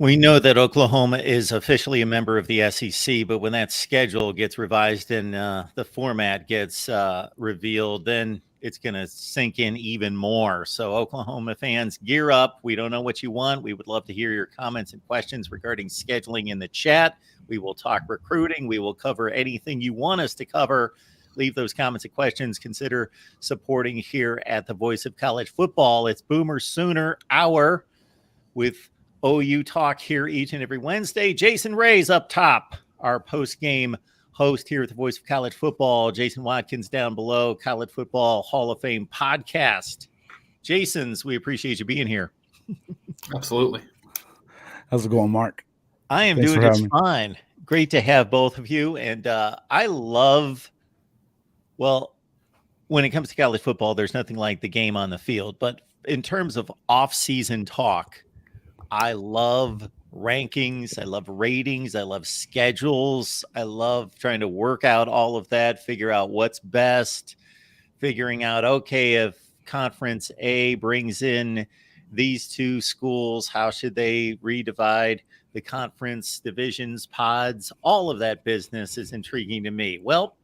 We know that Oklahoma is officially a member of the SEC, but when that schedule gets revised and the format gets revealed, then it's going to sink in even more. So, Oklahoma fans, gear up. We don't know what you want. We would love to hear your comments and questions regarding scheduling in the chat. We will talk recruiting. We will cover anything you want us to cover. Leave those comments and questions. Consider supporting here at the Voice of College Football. It's Boomer Sooner Hour with OU Talk here each and every Wednesday. Jason Ray's up top, our post-game host here at the Voice of College Football. Jason Watkins down below, College Football Hall of Fame podcast. Jason's, we appreciate you being here. Absolutely. How's it going, Mark? I am doing just fine. Great to have both of you. And I love, well, when it comes to college football, there's nothing like the game on the field. But in terms of off-season talk, I love rankings. I love ratings. I love schedules. I love trying to work out all of that, figure out what's best, figuring out, okay, if Conference A brings in these two schools, how should they redivide the conference divisions, pods? All of that business is intriguing to me. Well,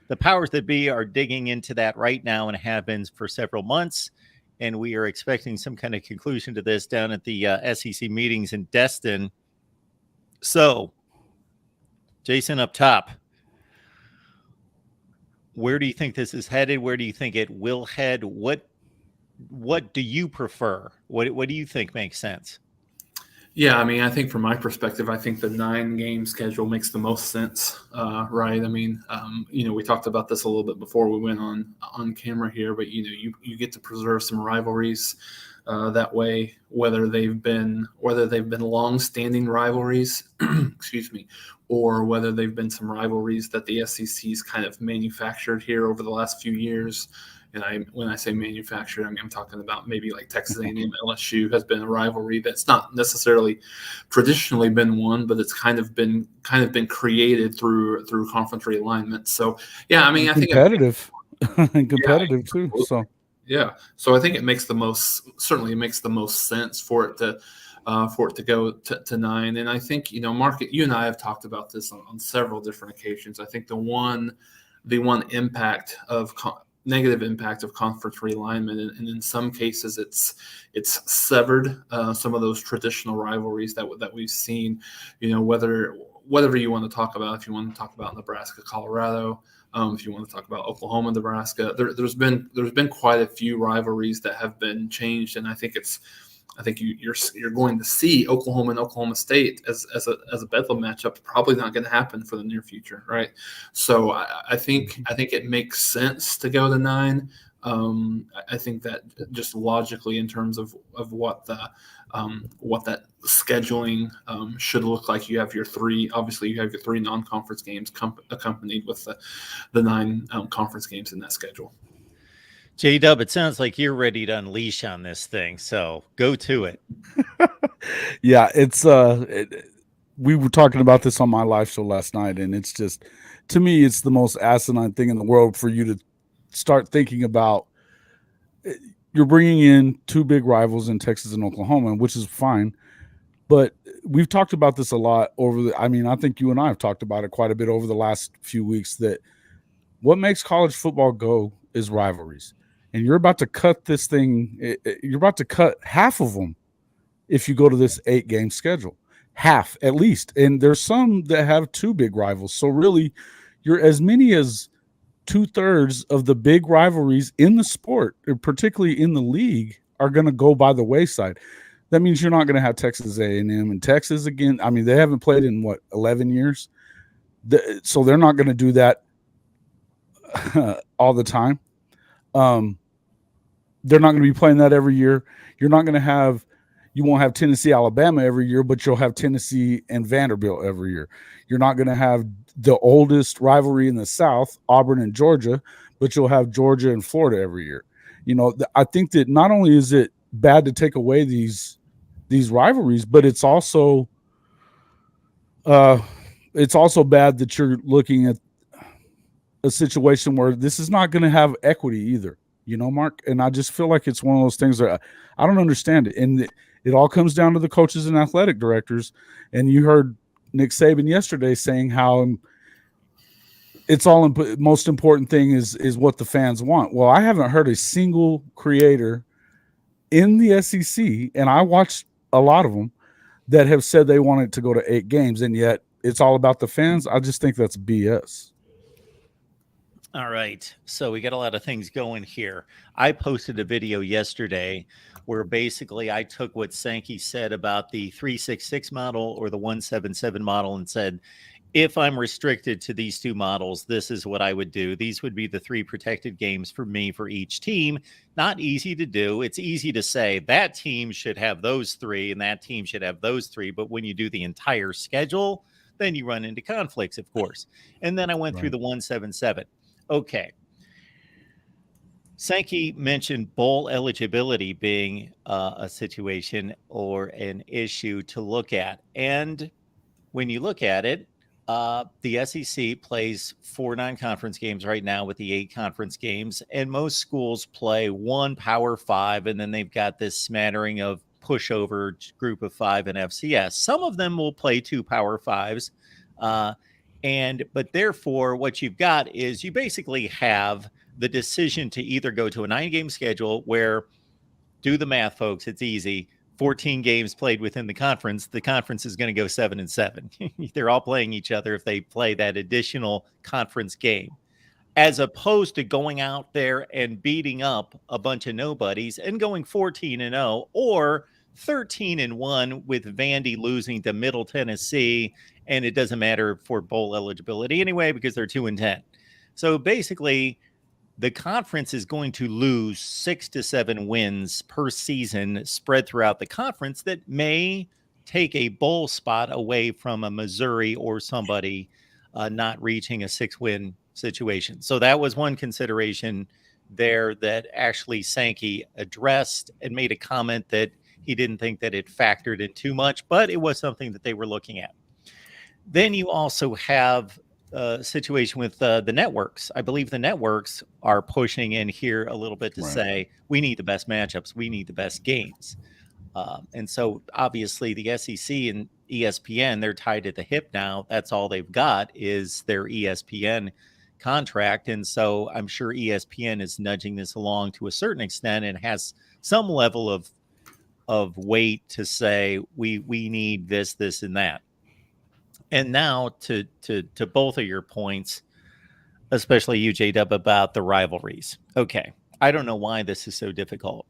the powers that be are digging into that right now and have been for several months. And we are expecting some kind of conclusion to this down at the SEC meetings in Destin. So, Jason, up top, where do you think this is headed? Where do you think it will head? What do you prefer? What do you think makes sense? Yeah, I mean, I think from my perspective, I think the 9-game schedule makes the most sense, right? I mean, we talked about this a little bit before we went on camera here, but you get to preserve some rivalries that way, whether they've been long-standing rivalries, excuse me, or whether they've been some rivalries that the SEC's kind of manufactured here over the last few years. And when I say manufactured, I'm talking about maybe like Texas A&M, LSU has been a rivalry that's not necessarily traditionally been one, but it's kind of been created through conference realignment. So yeah, I mean, I think competitive too. So yeah, so I think it makes the most sense for it to go to 9. And I think Mark, you and I have talked about this on several different occasions. I think the one impact of negative impact of conference realignment, and in some cases it's severed some of those traditional rivalries that we've seen. Whatever you want to talk about, if you want to talk about Nebraska, Colorado, if you want to talk about Oklahoma, Nebraska, there's been quite a few rivalries that have been changed, and I think you're going to see Oklahoma and Oklahoma State as a Bedlam matchup. Probably not going to happen for the near future, right? So I think it makes sense to go to 9. I think that just logically, in terms of what that scheduling should look like, you have your 3 non-conference games accompanied with the 9 conference games in that schedule. J-Dub, it sounds like you're ready to unleash on this thing, so go to it. Yeah, it's we were talking about this on my live show last night, and it's just, to me, it's the most asinine thing in the world for you to start thinking about. You're bringing in 2 big rivals in Texas and Oklahoma, which is fine, but we've talked about this a lot I think you and I have talked about it quite a bit over the last few weeks, that what makes college football go is rivalries. And you're about to cut this thing. You're about to cut half of them if you go to this 8-game schedule, half at least. And there's some that have 2 big rivals. So really, you're as many as 2/3 of the big rivalries in the sport, particularly in the league, are going to go by the wayside. That means you're not going to have Texas A&M and Texas again. I mean, they haven't played in 11 years. So they're not going to do that all the time. They're not going to be playing that every year. You won't have Tennessee, Alabama every year, but you'll have Tennessee and Vanderbilt every year. You're not going to have the oldest rivalry in the South, Auburn and Georgia, but you'll have Georgia and Florida every year. I think that not only is it bad to take away these rivalries, but it's also bad that you're looking at a situation where this is not going to have equity either, Mark. And I just feel like it's one of those things that I don't understand it. And It all comes down to the coaches and athletic directors. And you heard Nick Saban yesterday saying how it's all most important thing is what the fans want. Well, I haven't heard a single creator in the SEC, and I watched a lot of them, that have said they want it to go to 8 games, and yet it's all about the fans. I just think that's BS. All right. So we got a lot of things going here. I posted a video yesterday where basically I took what Sankey said about the 366 model or the 177 model and said, if I'm restricted to these two models, this is what I would do. These would be the 3 protected games for me for each team. Not easy to do. It's easy to say that team should have those 3 and that team should have those 3. But when you do the entire schedule, then you run into conflicts, of course. And then I went through the 177. Okay. Sankey mentioned bowl eligibility being a situation or an issue to look at. And when you look at it, the SEC plays 4 non-conference games right now with the 8 conference games, and most schools play 1 Power 5, and then they've got this smattering of pushover group of 5 and FCS. Some of them will play 2 Power 5s, but therefore what you've got is you basically have the decision to either go to a 9-game schedule where, do the math, folks, it's easy. 14 games played within the conference is going to go 7-7. They're all playing each other if they play that additional conference game, as opposed to going out there and beating up a bunch of nobodies and going 14-0 or 13-1 with Vandy losing to Middle Tennessee. And it doesn't matter for bowl eligibility anyway, because they're 2-10. So basically, the conference is going to lose 6 to 7 wins per season spread throughout the conference that may take a bowl spot away from a Missouri or somebody not reaching a 6-win situation. So that was one consideration there that actually Sankey addressed and made a comment that he didn't think that it factored in too much, but it was something that they were looking at. Then you also have situation with the networks. I believe the networks are pushing in here a little bit to say, we need the best matchups. We need the best games. And so obviously the SEC and ESPN, they're tied at the hip now. That's all they've got is their ESPN contract. And so I'm sure ESPN is nudging this along to a certain extent and has some level of weight to say, we need this, and that. And now to both of your points, especially you, J-Dub, about the rivalries. Okay, I don't know why this is so difficult.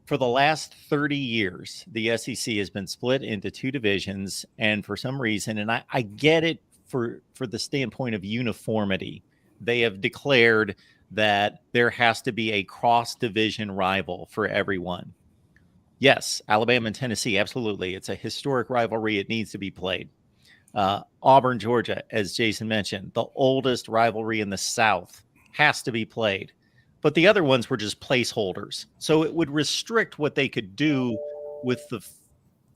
For the last 30 years, the SEC has been split into 2 divisions, and for some reason, and I get it for the standpoint of uniformity, they have declared that there has to be a cross-division rival for everyone. Yes, Alabama and Tennessee, absolutely. It's a historic rivalry. It needs to be played. Auburn, Georgia, as Jason mentioned, the oldest rivalry in the South, has to be played. But the other ones were just placeholders. So it would restrict what they could do with the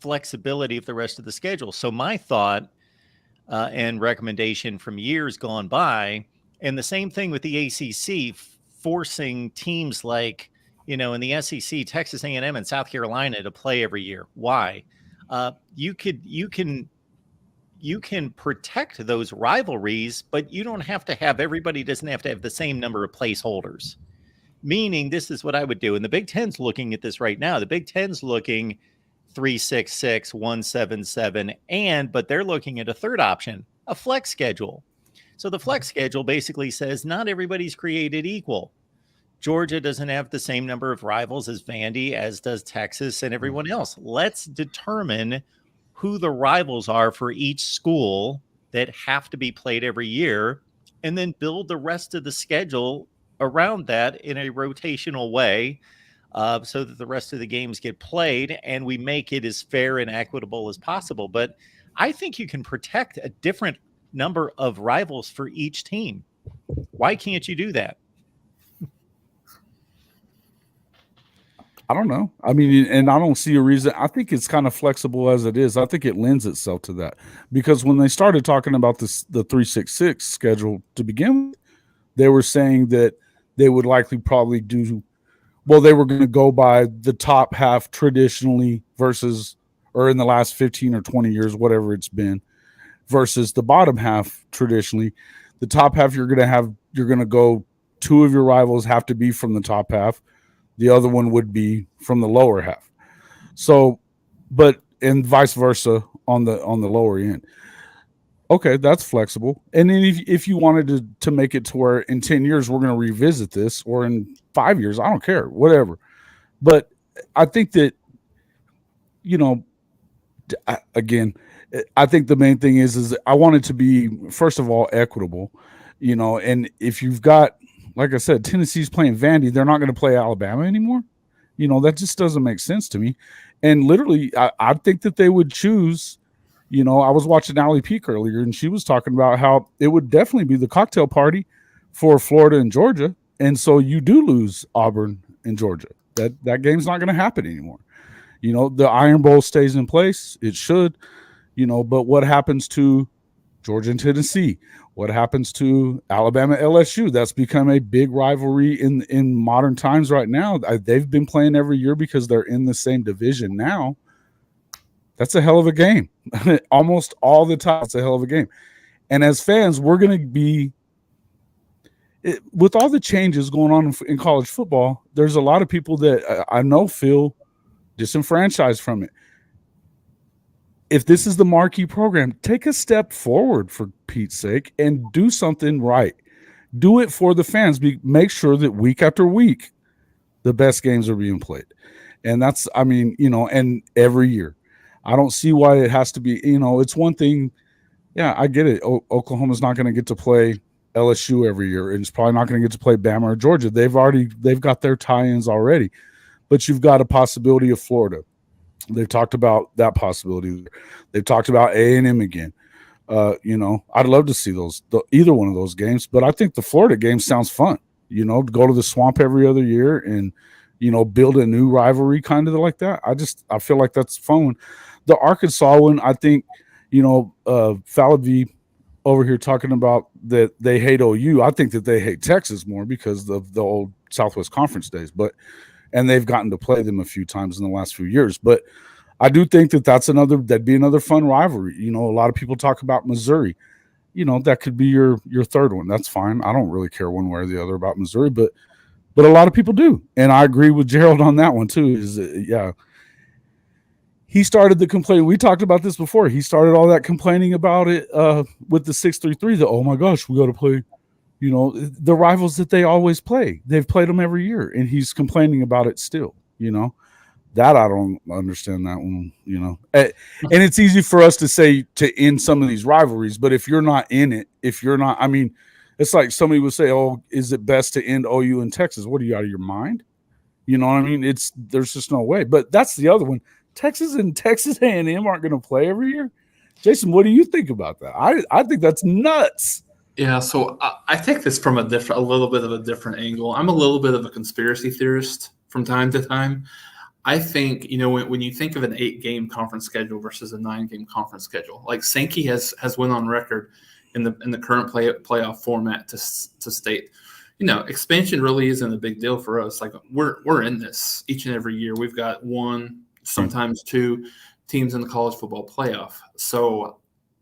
flexibility of the rest of the schedule. So my thought and recommendation from years gone by, and the same thing with the ACC, forcing teams like, in the SEC, Texas A&M and South Carolina to play every year. Why? You can protect those rivalries, but you don't have to have, everybody doesn't have to have the same number of placeholders. Meaning, this is what I would do. And the Big Ten's looking at this right now. The Big Ten's looking 366, 177, but they're looking at a third option, a flex schedule. So the flex schedule basically says not everybody's created equal. Georgia doesn't have the same number of rivals as Vandy, as does Texas and everyone else. Let's determine who the rivals are for each school that have to be played every year, and then build the rest of the schedule around that in a rotational way, so that the rest of the games get played and we make it as fair and equitable as possible. But I think you can protect a different number of rivals for each team. Why can't you do that? I don't know. I mean, and I don't see a reason. I think it's kind of flexible as it is. I think it lends itself to that, because when they started talking about the 366 schedule to begin with, they were saying that they would likely probably do well, they were going to go by the top half traditionally versus, or in the last 15 or 20 years, whatever it's been, versus the bottom half traditionally. The top half, you're going to go, two of your rivals have to be from the top half. The other one would be from the lower half. So, but, and vice versa on the lower end. Okay, that's flexible. And then if you wanted to make it to where in 10 years we're going to revisit this, or in 5 years, I don't care, whatever. But I think that, you know, again, I think the main thing is I want it to be, first of all, equitable, you know. And if you've got, like I said, Tennessee's playing Vandy, they're not going to play Alabama anymore. You know, that just doesn't make sense to me. And literally, I think that they would choose. You know, I was watching Allie Peak earlier, and she was talking about how it would definitely be the cocktail party for Florida and Georgia. And so you do lose Auburn and Georgia. That game's not going to happen anymore. You know, the Iron Bowl stays in place. It should, you know, but what happens to Georgia and Tennessee? What happens to Alabama, LSU? That's become a big rivalry in modern times right now. They've been playing every year because they're in the same division now. That's a hell of a game. Almost all the time, it's a hell of a game. And as fans, we're going to be, with all the changes going on in college football, there's a lot of people that I know feel disenfranchised from it. If this is the marquee program, take a step forward, for Pete's sake, and do something right. Do it for the fans. Make sure that week after week, the best games are being played. And that's, I mean, you know, and every year. I don't see why it has to be, you know, it's one thing. Yeah, I get it. Oklahoma's not going to get to play LSU every year, and it's probably not going to get to play Bama or Georgia. They've got their tie-ins already. But you've got a possibility of Florida. They've talked about that possibility. They've talked about A&M again. You know, I'd love to see either one of those games, but I think the Florida game sounds fun. You know, go to the Swamp every other year and, you know, build a new rivalry kind of like that. I feel like that's fun. The Arkansas one, I think, you know, Falavi over here talking about that they hate OU. I think that they hate Texas more because of the old Southwest Conference days, and they've gotten to play them a few times in the last few years. But I do think that'd be another fun rivalry. You know, a lot of people talk about Missouri. You know, that could be your third one. That's fine. I don't really care one way or the other about Missouri, but a lot of people do. And I agree with Gerald on that one too, yeah. He started the complaint. We talked about this before. He started all that complaining about it with the 6-3-3. Oh my gosh, we got to play, you know, the rivals that they always play. They've played them every year, and he's complaining about it still. You know, that I don't understand that one. You know, and it's easy for us to say to end some of these rivalries, but if you're not in it, I mean, it's like somebody would say, "Oh, is it best to end OU in Texas?" What are you, out of your mind? You know what I mean? There's just no way. But that's the other one. Texas and Texas A&M aren't going to play every year. Jason, what do you think about that? I think that's nuts. Yeah, so I take this from a little bit of a different angle. I'm a little bit of a conspiracy theorist from time to time. I think, you know, when you think of an 8-game conference schedule versus a 9-game conference schedule, like Sankey has went on record in the current playoff format to state, you know, expansion really isn't a big deal for us. Like we're in this each and every year. We've got one, sometimes two teams in the college football playoff. So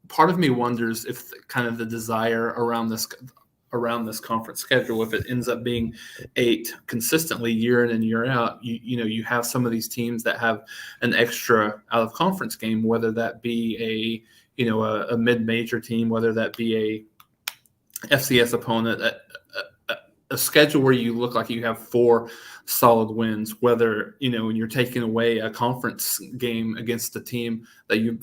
part of me wonders if kind of the desire around this conference schedule, if it ends up being 8 consistently year in and year out, you know, you have some of these teams that have an extra out of conference game, whether that be a mid-major team, whether that be a FCS opponent, a schedule where you look like you have 4 solid wins, whether, you know, when you're taking away a conference game against a team that you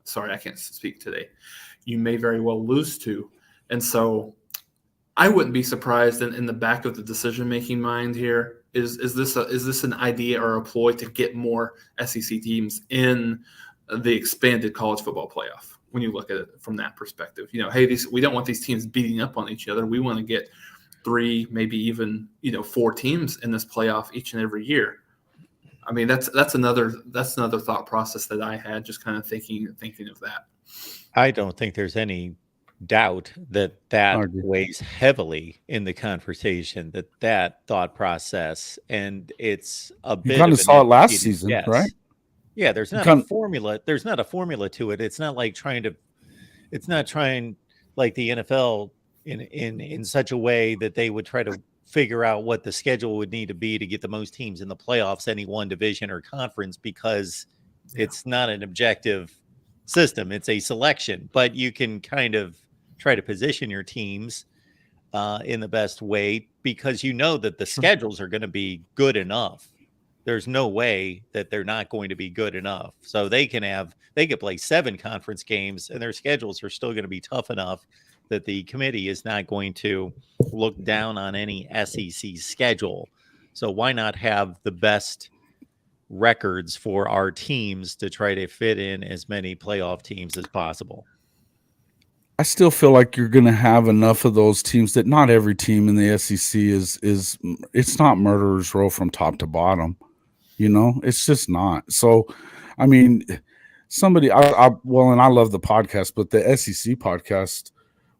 sorry, I can't speak today, you may very well lose to. And so I wouldn't be surprised in the back of the decision-making mind here, is this an idea or a ploy to get more SEC teams in the expanded college football playoff? When you look at it from that perspective, you know, hey, we don't want these teams beating up on each other. We want to get 3, maybe even, you know, 4 teams in this playoff each and every year. I mean, that's another thought process that I had, just kind of thinking of that. I don't think there's any doubt that weighs heavily in the conversation, that thought process, and it's a You bit kind of of an saw it last educated season, guess. right? Yeah, there's not a formula. There's not a formula to it. It's not like it's not trying like the NFL in such a way that they would try to figure out what the schedule would need to be to get the most teams in the playoffs, any one division or conference, because it's not an objective system. It's a selection, but you can kind of try to position your teams in the best way because you know that the schedules are going to be good enough. There's no way that they're not going to be good enough. So they can play 7 conference games and their schedules are still going to be tough enough that the committee is not going to look down on any SEC schedule. So why not have the best records for our teams to try to fit in as many playoff teams as possible? I still feel like you're going to have enough of those teams that not every team in the SEC is it's not murderer's row from top to bottom. You know, it's just not. So, I mean, somebody, and I love the podcast, but the SEC podcast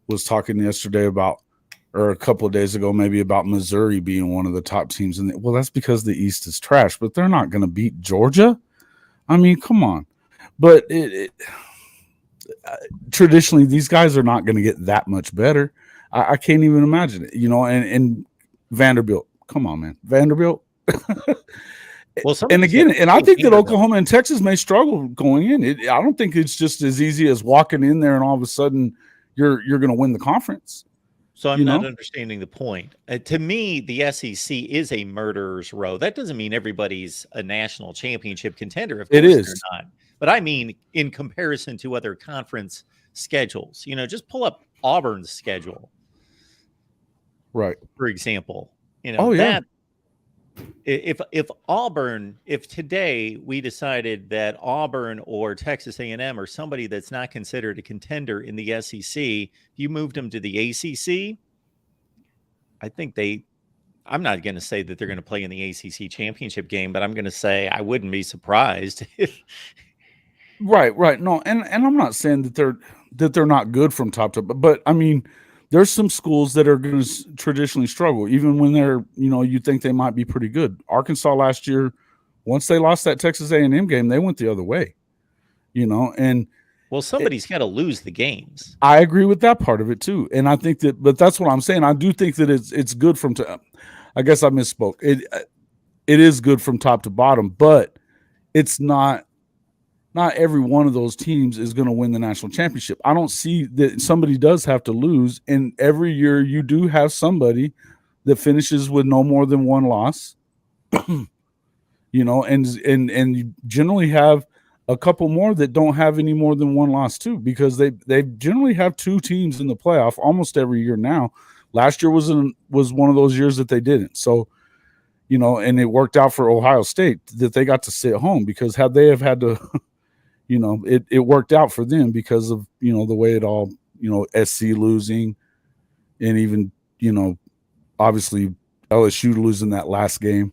was talking yesterday about, or a couple of days ago, maybe about Missouri being one of the top teams. And well, that's because the East is trash, but they're not going to beat Georgia. I mean, come on. But traditionally, these guys are not going to get that much better. I can't even imagine it, you know, and Vanderbilt, come on, man. Vanderbilt. Well, and again, and I think that Oklahoma and Texas may struggle going in. I don't think it's just as easy as walking in there and all of a sudden you're going to win the conference. So I'm not understanding the point. To me, the SEC is a murderer's row. That doesn't mean everybody's a national championship contender. Of course they're not. But I mean, in comparison to other conference schedules, you know, just pull up Auburn's schedule, right? For example, you know, that if today we decided that Auburn or Texas A&M or somebody that's not considered a contender in the SEC, if you moved them to the ACC, I think I'm not going to say that they're going to play in the ACC championship game, but I'm going to say I wouldn't be surprised if. Right. No, and I'm not saying that they're not good from top to, but I mean, there's some schools that are going to traditionally struggle, even when they're, you know, you think they might be pretty good. Arkansas last year, once they lost that Texas A&M game, they went the other way, you know, and well, somebody's got to lose the games. I agree with that part of it too. And I think that, but that's what I'm saying. I do think that it's good from, I guess I misspoke. It is good from top to bottom, but it's not every one of those teams is going to win the national championship. I don't see that somebody does have to lose. And every year you do have somebody that finishes with no more than one loss, you know, and you generally have a couple more that don't have any more than one loss too, because they generally have 2 teams in the playoff almost every year now. Last year was one of those years that they didn't. So, you know, and it worked out for Ohio State that they got to sit home, because had they have had to, you know, it worked out for them because of, you know, the way it all, you know, SC losing, and even, you know, obviously LSU losing that last game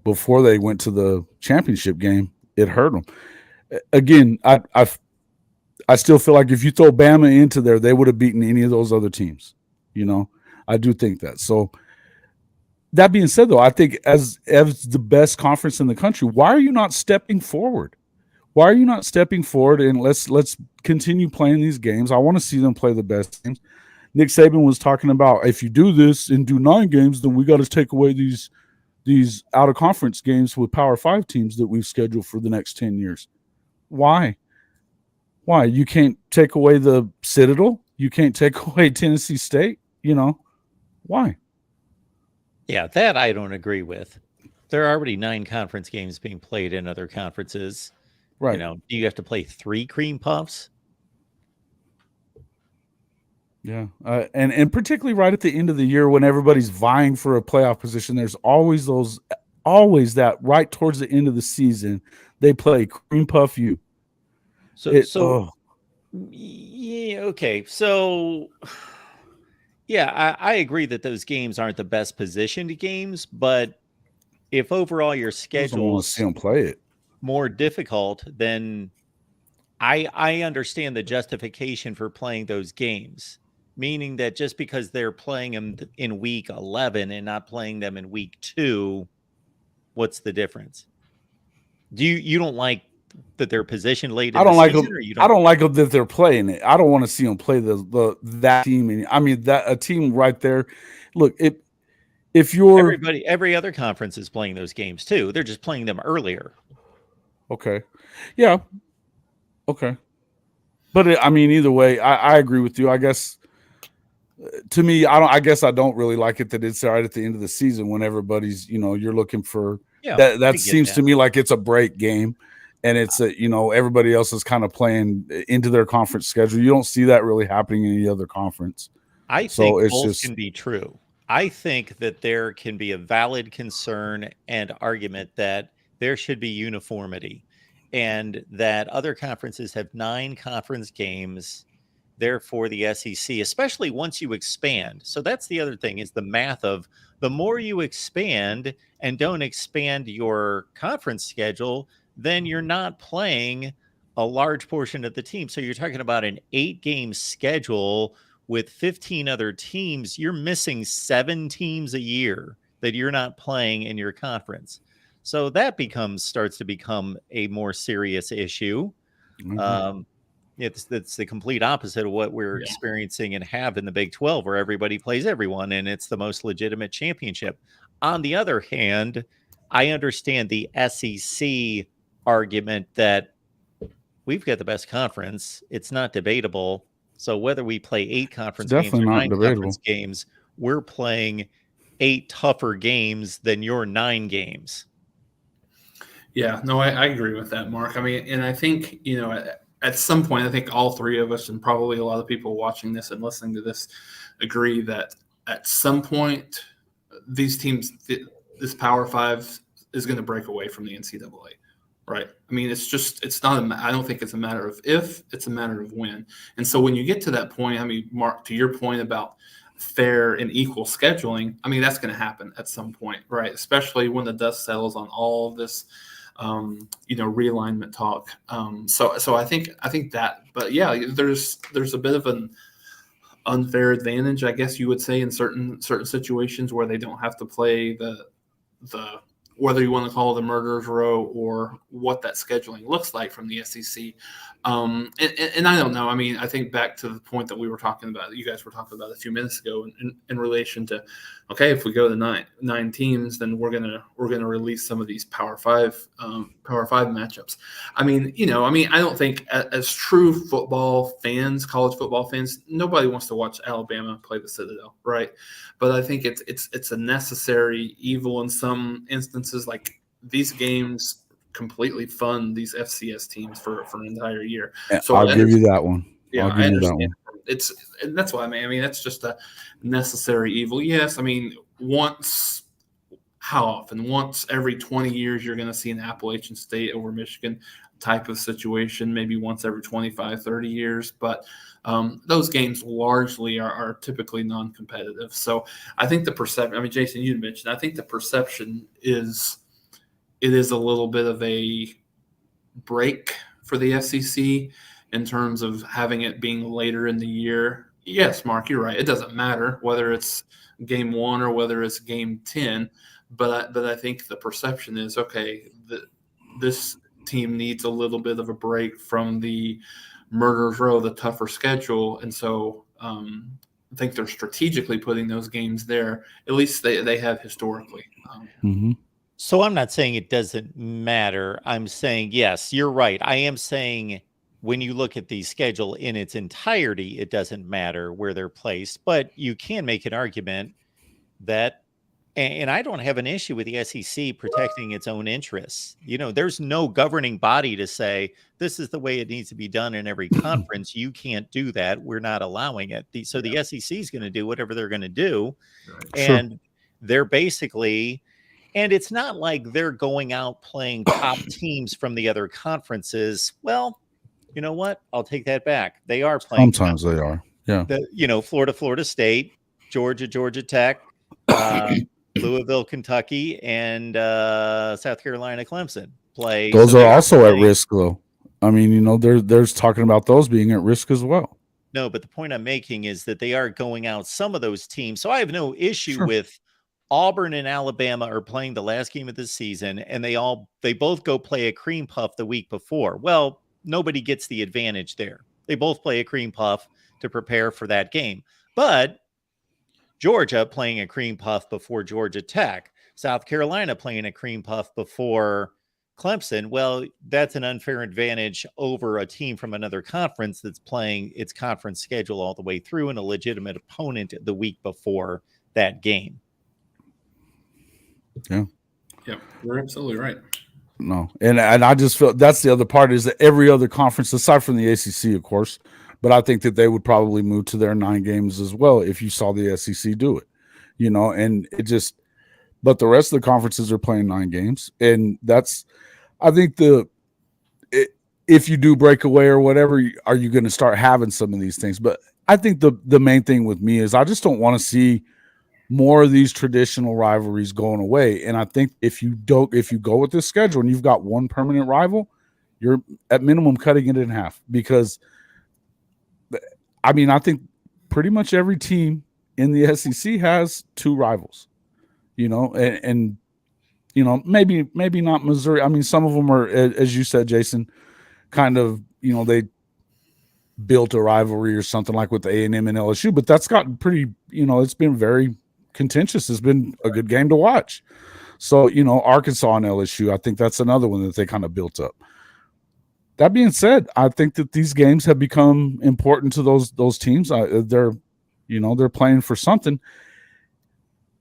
before they went to the championship game, it hurt them. Again, I still feel like if you throw Bama into there, they would have beaten any of those other teams. You know, I do think that. So that being said, though, I think as the best conference in the country, why are you not stepping forward? Why are you not stepping forward and let's continue playing these games? I want to see them play the best games. Nick Saban was talking about, if you do this and do 9 games, then we got to take away these out of conference games with Power 5 teams that we've scheduled for the next 10 years. Why? You can't take away the Citadel? You can't take away Tennessee State? You know, why? Yeah, that I don't agree with. There are already 9 conference games being played in other conferences. Right. You know, do you have to play 3 cream puffs? Yeah. And particularly right at the end of the year when everybody's vying for a playoff position, there's always that right towards the end of the season, they play cream puff you. Yeah, okay. So yeah, I agree that those games aren't the best positioned games, but if overall your schedule see them play it more difficult, then I understand the justification for playing those games. meaning that just because they're playing them in week 11 and not playing them in week 2, what's the difference? You don't like that they're positioned late in the season, or you don't? I don't like them that they're playing it. I don't want to see them play that team. I mean, that a team right there. Look, if you're every other conference is playing those games too. They're just playing them earlier. Okay, yeah, okay. But I mean, either way, I agree with you. I guess to me, I guess I don't really like it that it's right at the end of the season when everybody's, you're looking for that. That seems to me like it's a break game, and it's everybody else is kind of playing into their conference schedule. You don't see that really happening in any other conference. I think both can be true. I think that there can be a valid concern and argument that there should be uniformity, and that other conferences have 9 conference games. Therefore, the SEC, especially once you expand. So that's the other thing, is the math of the more you expand and don't expand your conference schedule, then you're not playing a large portion of the team. So you're talking about an 8-game schedule with 15 other teams. You're missing 7 teams a year that you're not playing in your conference. So that starts to become a more serious issue. Mm-hmm. It's the complete opposite of what we're experiencing and have in the Big 12, where everybody plays everyone and it's the most legitimate championship. On the other hand, I understand the SEC argument that we've got the best conference. It's not debatable. So whether we play 8 conference games or 9 conference games, we're playing 8 tougher games than your 9 games. Yeah, no, I agree with that, Mark. I mean, and I think, at some point, I think all 3 of us and probably a lot of people watching this and listening to this agree that at some point, these teams, this Power 5 is going to break away from the NCAA, right? I mean, it's not, I don't think it's a matter of if, it's a matter of when. And so when you get to that point, I mean, Mark, to your point about fair and equal scheduling, I mean, that's going to happen at some point, right? Especially when the dust settles on all of this realignment talk. So I think that, but yeah, there's a bit of an unfair advantage, I guess you would say, in certain situations where they don't have to play the whether you want to call it the murderer's row or what that scheduling looks like from the SEC. And I don't know. I mean, I think back to the point that we were talking about, you guys were talking about a few minutes ago in relation to, okay, if we go to nine teams, then we're gonna release some of these Power 5 matchups. I mean, I don't think as true football fans, college football fans, nobody wants to watch Alabama play the Citadel, right? But I think it's a necessary evil in some instances. Like, these games completely fund these FCS teams for an entire year. So I'll give you that one. Yeah, I understand. And that's what I mean. I mean, that's just a necessary evil. Yes, I mean, how often? Once every 20 years, you're going to see an Appalachian State over Michigan type of situation, maybe once every 25, 30 years. But those games largely are typically non-competitive. So I think the perception, I mean, Jason, you mentioned, I think the perception is it is a little bit of a break for the SEC in terms of having it being later in the year. Yes, Mark, you're right. It doesn't matter whether it's game 1 or whether it's game 10, but I think the perception is, okay, this team needs a little bit of a break from the murderer's row, the tougher schedule, and so I think they're strategically putting those games there. At least they have historically. So I'm not saying it doesn't matter. I'm saying, yes, you're right. I am saying when you look at the schedule in its entirety, it doesn't matter where they're placed, but you can make an argument that, and I don't have an issue with the SEC protecting its own interests. There's no governing body to say this is the way it needs to be done in every conference. You can't do that. We're not allowing it. The SEC is going to do whatever they're going to do. Right. And they're basically, and it's not like they're going out playing top teams from the other conferences. Well, you know what? I'll take that back. They are playing. Sometimes they are. Yeah. Florida State, Georgia Tech, Louisville, Kentucky, and South Carolina, Clemson play. Those are also at risk, though. I mean, there's talking about those being at risk as well. No, but the point I'm making is that they are going out some of those teams. So I have no issue Sure. with Auburn and Alabama are playing the last game of the season, and they both go play a cream puff the week before. Well, nobody gets the advantage there. They both play a cream puff to prepare for that game. But Georgia playing a cream puff before Georgia Tech, South Carolina playing a cream puff before Clemson. Well, that's an unfair advantage over a team from another conference that's playing its conference schedule all the way through and a legitimate opponent the week before that game. Yeah. Yeah, you're absolutely right. No, and I just feel that's the other part is that every other conference, aside from the ACC, of course, but I think that they would probably move to their 9 games as well if you saw the SEC do it, and it just, but the rest of the conferences are playing 9 games, and that's, I think if you do break away or whatever, are you going to start having some of these things? But I think the main thing with me is I just don't want to see more of these traditional rivalries going away. And I think if you go with this schedule and you've got one permanent rival, you're at minimum cutting it in half, because I mean, I think pretty much every team in the SEC has 2 rivals, and maybe not Missouri. I mean, some of them are, as you said, Jason, kind of, they built a rivalry or something like with A&M and LSU, but that's gotten pretty, it's been very contentious. It's been a good game to watch. So, Arkansas and LSU, I think that's another one that they kind of built up. That being said, I think that these games have become important to those teams. They're playing for something.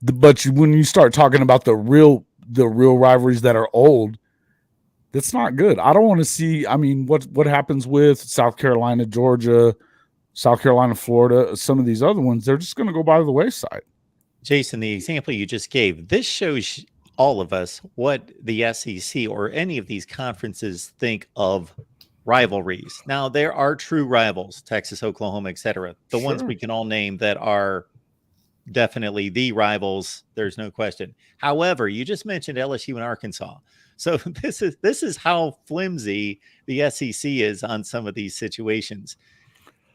But when you start talking about the real rivalries that are old, that's not good. I don't want to see. I mean, what happens with South Carolina, Georgia, South Carolina, Florida, some of these other ones, they're just going to go by the wayside. Jason, the example you just gave, this shows all of us what the SEC or any of these conferences think of rivalries. Now, there are true rivals, Texas, Oklahoma, etc. The ones we can all name that are definitely the rivals. There's no question. However, you just mentioned LSU and Arkansas. So this is how flimsy the SEC is on some of these situations.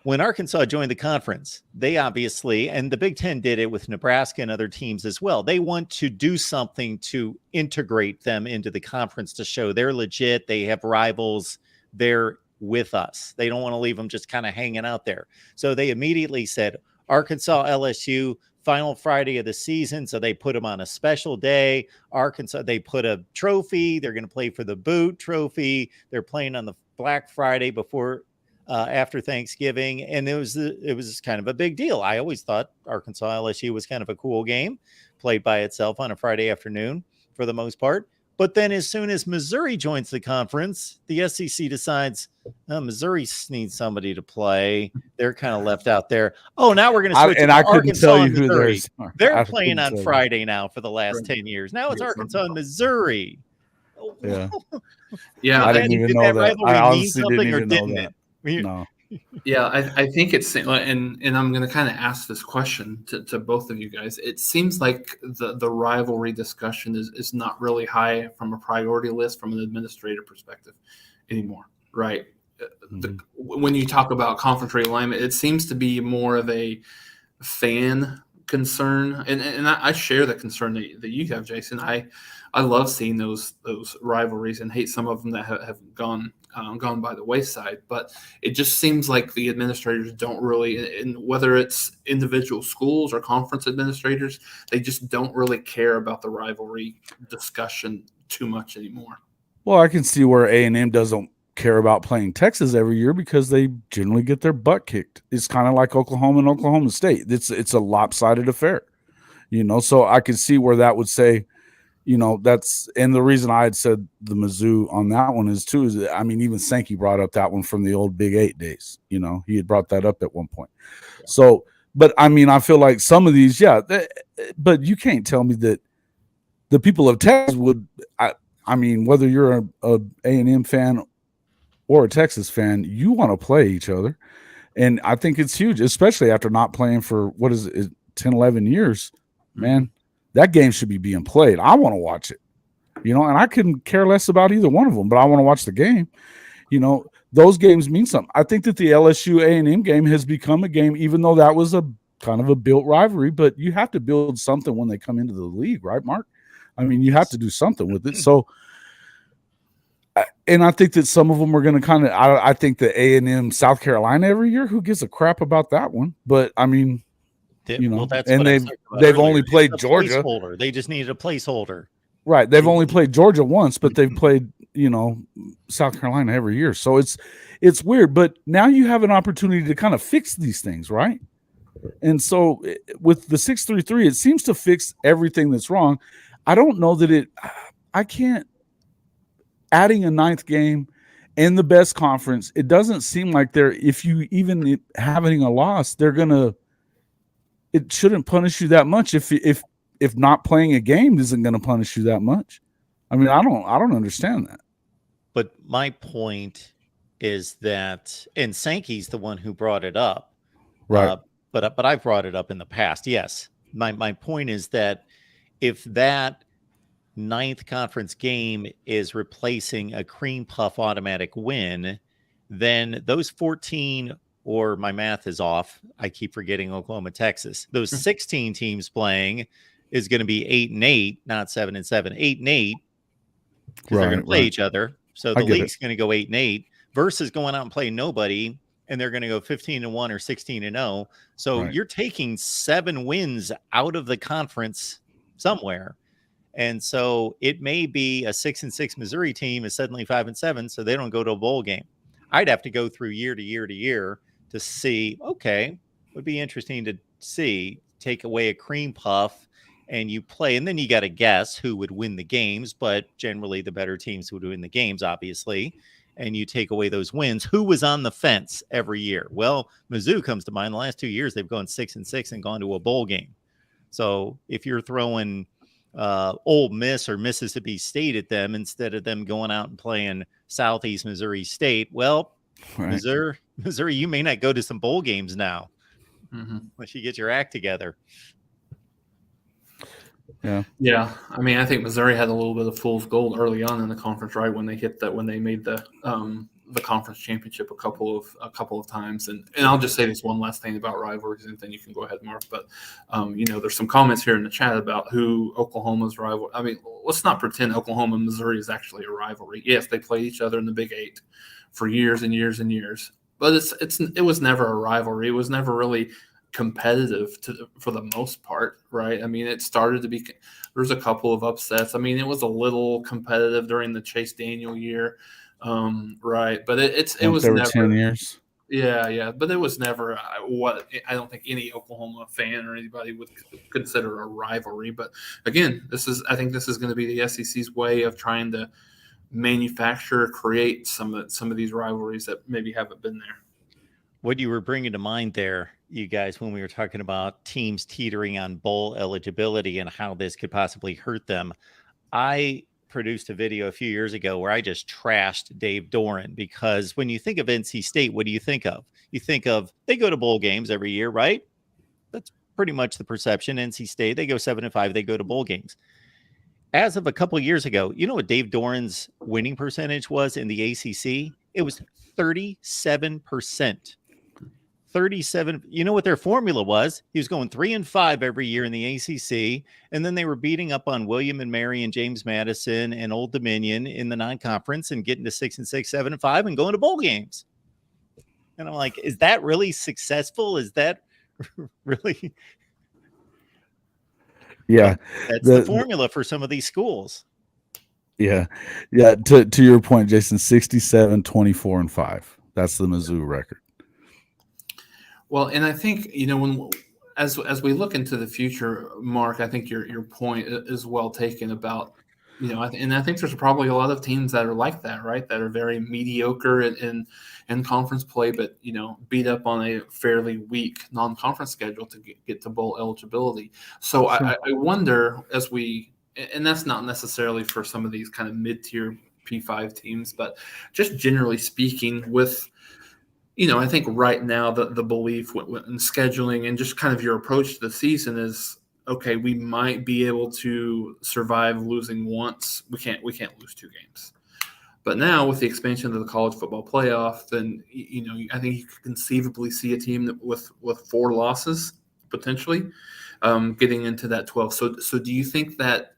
When Arkansas joined the conference, they obviously, and the Big Ten did it with Nebraska and other teams as well, they want to do something to integrate them into the conference to show they're legit. They have rivals. They're with us. They don't want to leave them just kind of hanging out there. So they immediately said, Arkansas, LSU, final Friday of the season. So they put them on a special day. Arkansas, they put a trophy. They're going to play for the boot trophy. They're playing on the Black Friday before after Thanksgiving, and it was kind of a big deal. I always thought Arkansas LSU was kind of a cool game, played by itself on a Friday afternoon for the most part. But then as soon as Missouri joins the conference, the SEC decides Missouri needs somebody to play. They're kind of left out there. Oh, now we're going to switch to Arkansas and Missouri. They're playing on Friday now for the last 10 years. Now it's Arkansas and Missouri. Yeah. Yeah, I didn't even know that. I honestly didn't even know that. No. Yeah, I think it's, and I'm going to kind of ask this question to both of you guys. It seems like the rivalry discussion is not really high from a priority list from an administrator perspective anymore, right? Mm-hmm. When you talk about conference realignment, it seems to be more of a fan concern, and I share the concern that you have, Jason. I love seeing those rivalries and hate some of them that have gone by the wayside. But it just seems like the administrators don't really, and whether it's individual schools or conference administrators, they just don't really care about the rivalry discussion too much anymore. Well, I can see where A&M doesn't care about playing Texas every year because they generally get their butt kicked. It's kind of like Oklahoma and Oklahoma State. It's a lopsided affair, so I can see where that would say, that's, and the reason I had said the Mizzou on that one is that, I mean, even Sankey brought up that one from the old Big 8 days. He had brought that up at one point. Yeah. So, but I mean, I feel like some of these, but you can't tell me that the people of Texas would, I mean, whether you're a A&M fan or a Texas fan, you want to play each other. And I think it's huge, especially after not playing for, 10, 11 years, man. That game should be being played. I want to watch it, and I couldn't care less about either one of them, but I want to watch the game. those games mean something. I think that the LSU A&M game has become a game, even though that was a kind of a built rivalry, but you have to build something when they come into the league, right, Mark? I mean, you have to do something with it. So, and I think that some of them are going to kind of, I think the A&M South Carolina every year, who gives a crap about that one? But I mean, well, that's and what I was talking about they've earlier. only played It's a Georgia. Placeholder. They just needed a placeholder. Right. They've only played Georgia once, but they've played, South Carolina every year. So it's weird, but now you have an opportunity to kind of fix these things, right? And so with the 633, it seems to fix everything that's wrong. I don't know that I can't, adding a ninth game in the best conference, it doesn't seem like if you even having a loss, it shouldn't punish you that much if not playing a game isn't going to punish you that much. I mean, I don't understand that. But my point is that, and Sankey's the one who brought it up, right? But I've brought it up in the past. Yes, my point is that if that ninth conference game is replacing a cream puff automatic win, then those 14, or my math is off, I keep forgetting Oklahoma, Texas, those 16 teams playing is going to be 8-8, not 7-7, 8-8, because they're going to play each other. So the league's going to go 8-8 versus going out and play nobody, and they're going to go 15-1 or 16-0. So you're taking 7 wins out of the conference somewhere. And so it may be a 6-6 Missouri team is suddenly 5-7, so they don't go to a bowl game. I'd have to go through year to year to year to see, okay, would be interesting to see, take away a cream puff and you play, and then you got to guess who would win the games, but generally the better teams would win the games, obviously. And you take away those wins. Who was on the fence every year? Well, Mizzou comes to mind. The last 2 years, they've gone 6-6 and gone to a bowl game. So if you're throwing Ole Miss or Mississippi State at them instead of them going out and playing Southeast Missouri State, well, Missouri, you may not go to some bowl games now unless you get your act together. Yeah. I mean, I think Missouri had a little bit of fool's gold early on in the conference, right? When they made the conference championship a couple of times. And I'll just say this one last thing about rivalries, and then you can go ahead, Mark. But there's some comments here in the chat about who Oklahoma's rival. I mean, let's not pretend Oklahoma and Missouri is actually a rivalry. Yes, they played each other in the Big Eight for years and years and years, but it was never a rivalry. It was never really competitive for the most part, right? I mean, it started to be. There's a couple of upsets. I mean, it was a little competitive during the Chase Daniel year, right? But it was never 10 years. Yeah, but it was never what I don't think any Oklahoma fan or anybody would consider a rivalry. But again, I think this is going to be the SEC's way of trying to create some of these rivalries that maybe haven't been there. What you were bringing to mind there, you guys, when we were talking about teams teetering on bowl eligibility and how this could possibly hurt them, I produced a video a few years ago where I just trashed Dave Doran, because when you think of NC State, what do you think of? You think of they go to bowl games every year, right? That's pretty much the perception. NC State, they go 7-5, they go to bowl games. As of a couple of years ago, you know what Dave Doran's winning percentage was in the ACC? It was 37%. 37. You know what their formula was? He was going 3-5 every year in the ACC, and then they were beating up on William and Mary and James Madison and Old Dominion in the non-conference and getting to 6-6, 7-5, and going to bowl games. And I'm like, is that really successful? Is that really? Yeah, that's the formula for some of these schools. Yeah. To your point, Jason, 67, 24-5. That's the Mizzou record. Well, and I think, when as we look into the future, Mark, I think your point is well taken about, and I think there's probably a lot of teams that are like that, right? That are very mediocre in conference play, but, beat up on a fairly weak non-conference schedule to get to bowl eligibility. So sure. I wonder and that's not necessarily for some of these kind of mid-tier P5 teams, but just generally speaking with, I think right now the belief in scheduling and just kind of your approach to the season is, okay, we might be able to survive losing once. We can't lose 2 games. But now with the expansion of the college football playoff, then I think you could conceivably see a team with 4 losses potentially getting into that 12. So do you think that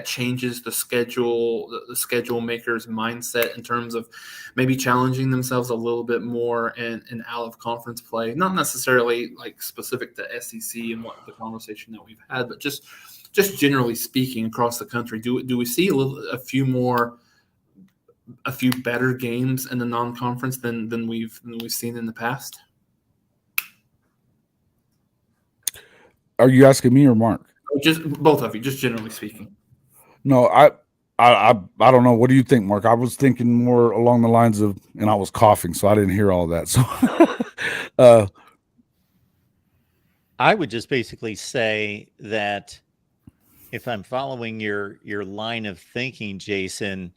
changes the schedule makers' mindset in terms of maybe challenging themselves a little bit more in out of conference play? Not necessarily like specific to SEC and what the conversation that we've had, but just generally speaking across the country. Do we see a few better games in the non-conference than we've seen in the past? Are you asking me or Mark? Just both of you, just generally speaking. No, I don't know. What do you think, Mark? I was thinking more along the lines of, and I was coughing, so I didn't hear all that. So, I would just basically say that if I'm following your line of thinking, Jason,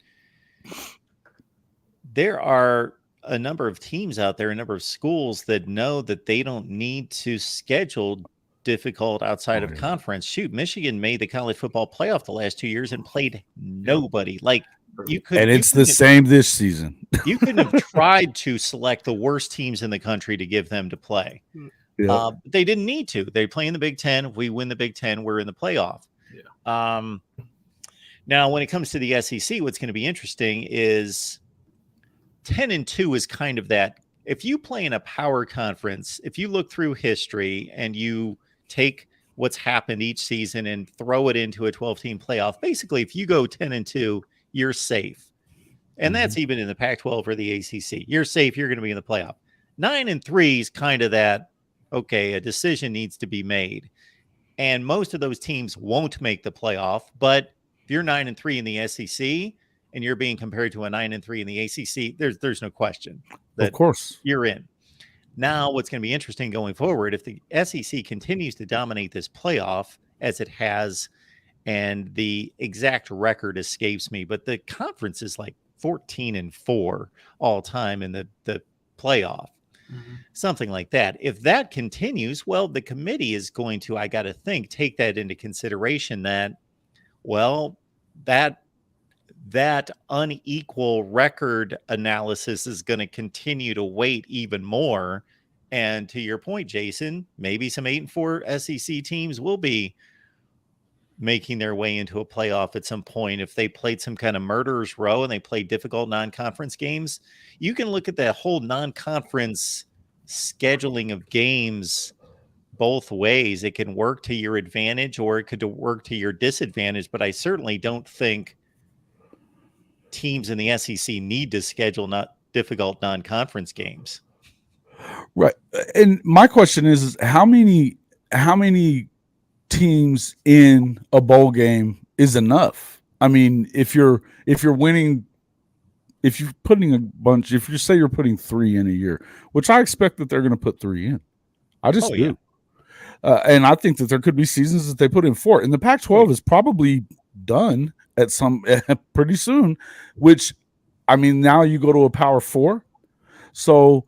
there are a number of teams out there, a number of schools that know that they don't need to schedule difficult outside of conference. Shoot, Michigan made the college football playoff the last 2 years and played nobody. Like you could, and it's the same this season. You couldn't have tried to select the worst teams in the country to give them to play. Yeah. They didn't need to. They play in the Big Ten. If we win the Big Ten, we're in the playoff. Yeah. Now, when it comes to the SEC, what's going to be interesting is 10-2 is kind of that. If you play in a power conference, if you look through history and you take what's happened each season and throw it into a 12-team playoff, basically, if you go 10-2, you're safe. And that's even in the Pac-12 or the ACC. You're safe. You're going to be in the playoff. 9-3 is kind of that, okay, a decision needs to be made. And most of those teams won't make the playoff. But if you're 9-3 in the SEC and you're being compared to a 9-3 in the ACC, there's no question that of course you're in. Now, what's going to be interesting going forward, if the SEC continues to dominate this playoff as it has, and the exact record escapes me, but the conference is like 14-4 all time in the playoff. Something like that. If that continues, well, the committee is going to, I got to think, take that into consideration that, well, that unequal record analysis is going to continue to weight even more. And to your point, Jason, maybe some 8-4 SEC teams will be making their way into a playoff at some point. If they played some kind of murderer's row and they played difficult non-conference games, you can look at that whole non-conference scheduling of games both ways. It can work to your advantage or it could work to your disadvantage, but I certainly don't think teams in the SEC need to schedule not difficult non-conference games. Right. And my question is how many teams in a bowl game is enough? I mean, if you're winning, if you're putting a bunch, if you say you're putting 3 in a year, which I expect that they're going to put 3 in, I just do. And I think that there could be seasons that they put in 4, and the Pac-12 is probably done at some pretty soon, which, I mean, now you go to a Power 4. So,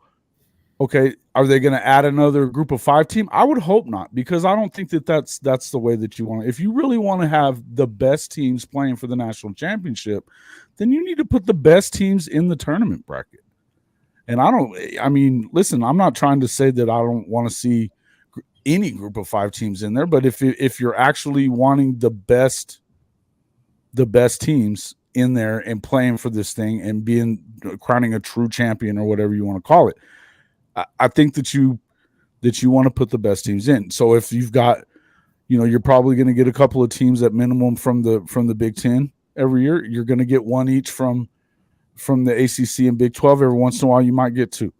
okay, are they going to add another group of 5 team? I would hope not, because I don't think that that's the way that you want to. If you really want to have the best teams playing for the national championship, then you need to put the best teams in the tournament bracket. And I mean, listen, I'm not trying to say that I don't want to see any group of 5 teams in there, but if you're actually wanting the best teams in there and playing for this thing and crowning a true champion or whatever you want to call it, I think that you want to put the best teams in. So if you've got, you're probably going to get a couple of teams at minimum from the Big Ten every year. You're going to get 1 each from the ACC and Big 12. Every once in a while, you might get 2.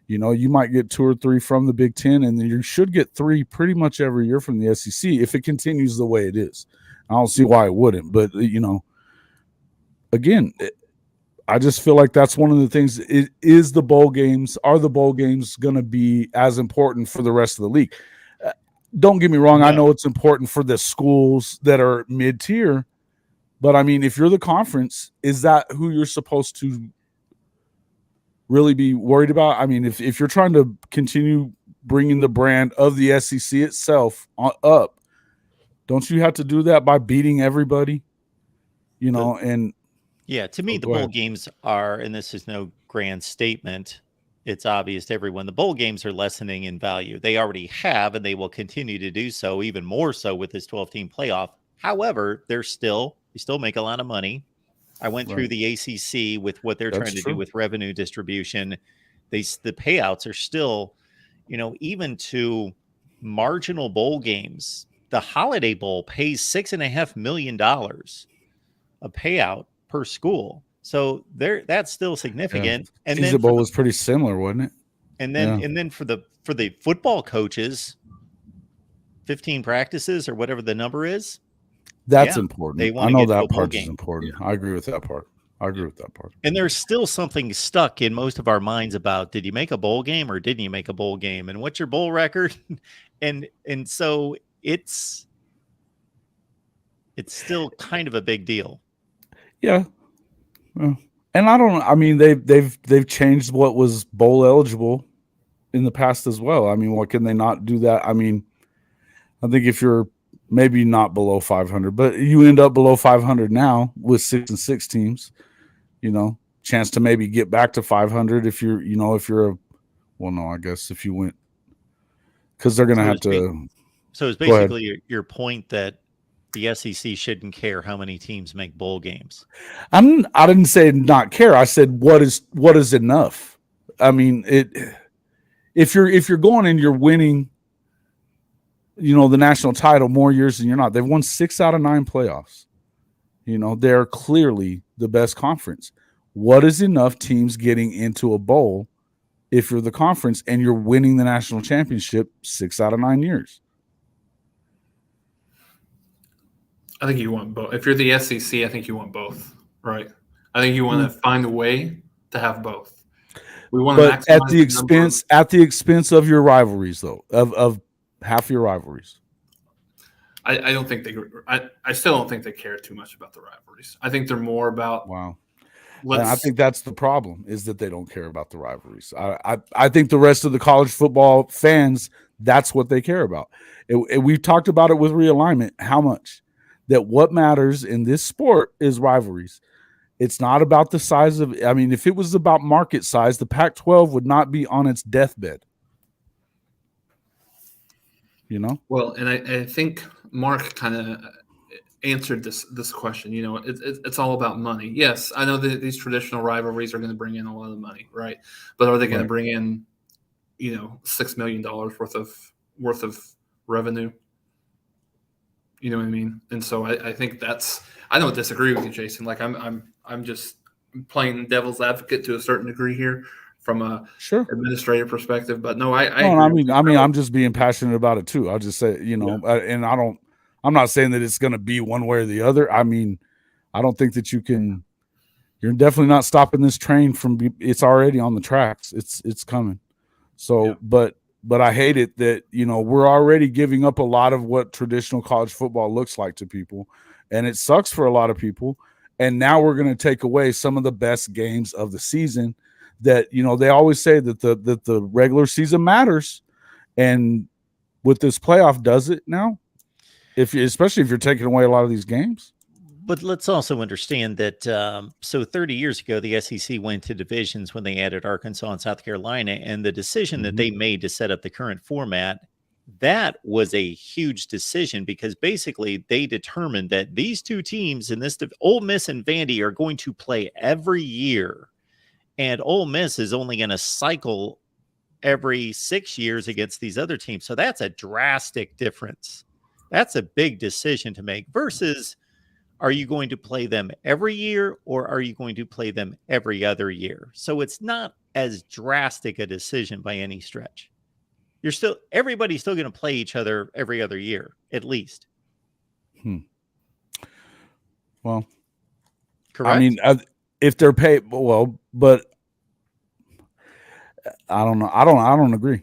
You might get 2 or 3 from the Big Ten, and then you should get 3 pretty much every year from the SEC if it continues the way it is. I don't see why it wouldn't, but again, I just feel like that's one of the things. Are the bowl games going to be as important for the rest of the league? Don't get me wrong. No. I know it's important for the schools that are mid-tier, but I mean, if you're the conference, is that who you're supposed to really be worried about? I mean, if you're trying to continue bringing the brand of the SEC itself up, don't you have to do that by beating everybody? And Yeah, to me, the bowl games are, and this is no grand statement, it's obvious to everyone, the bowl games are lessening in value. They already have, and they will continue to do so, even more so with this 12-team playoff. However, they still make a lot of money. I went through the ACC with what they're trying to do with revenue distribution. The payouts are still, even to marginal bowl games. The Holiday Bowl pays $6.5 million a payout per school. So that's still significant. Yeah. And Cheez-It Bowl was pretty similar, wasn't it? And then for the football coaches, 15 practices or whatever the number is. That's important. I know that part is important. Yeah. I agree with that part. And there's still something stuck in most of our minds about, did you make a bowl game or didn't you make a bowl game? And what's your bowl record? and so it's still kind of a big deal. Yeah. And they've changed what was bowl eligible in the past as well. I mean, what can they not do that? I mean, I think if you're maybe not below 500, but you end up below 500 now with 6 and 6 teams, chance to maybe get back to 500 if you're, I guess if you went, because they're going to have to. So it's basically your point that the SEC shouldn't care how many teams make bowl games. I didn't say not care. I said what is enough. I mean, if you're going and you're winning, the national title more years than you're not. They've won 6 out of 9 playoffs. They're clearly the best conference. What is enough teams getting into a bowl if you're the conference and you're winning the national championship 6 out of 9 years? I think you want both. If you're the SEC, I think you want both, right? I think you want to find a way to have both. We want to maximize at the expense of your rivalries, though, of half your rivalries. I don't think I still don't think they care too much about the rivalries. I think they're more about And I think that's the problem, is that they don't care about the rivalries. I think the rest of the college football fans, that's what they care about. We've talked about it with realignment, how much that what matters in this sport is rivalries. It's not about the size of, if it was about market size, the Pac-12 would not be on its deathbed. Well, and I think Mark kind of answered this question. It's all about money. Yes, I know that these traditional rivalries are going to bring in a lot of money, right? But are they going to bring in, $6 million worth of revenue? You know what I mean? And so I think I don't disagree with you, Jason. Like I'm just playing devil's advocate to a certain degree here from a administrative perspective. But no, I agree. I'm just being passionate about it too. I'll just say, and I'm not saying that it's going to be one way or the other. I don't think that you're definitely not stopping this train it's already on the tracks. It's coming. So, but I hate it that, we're already giving up a lot of what traditional college football looks like to people. And it sucks for a lot of people. And now we're going to take away some of the best games of the season that, they always say that the regular season matters. And with this playoff, does it now? Especially if you're taking away a lot of these games. But let's also understand that, so 30 years ago, the SEC went to divisions when they added Arkansas and South Carolina, and the decision that they made to set up the current format, that was a huge decision because basically they determined that these two teams in this, Ole Miss and Vandy, are going to play every year, and Ole Miss is only going to cycle every 6 years against these other teams. So that's a drastic difference. That's a big decision to make versus, are you going to play them every year or are you going to play them every other year? So it's not as drastic a decision by any stretch. Everybody's still going to play each other every other year, at least. Well, correct. If they're paid, but I don't know. I don't agree.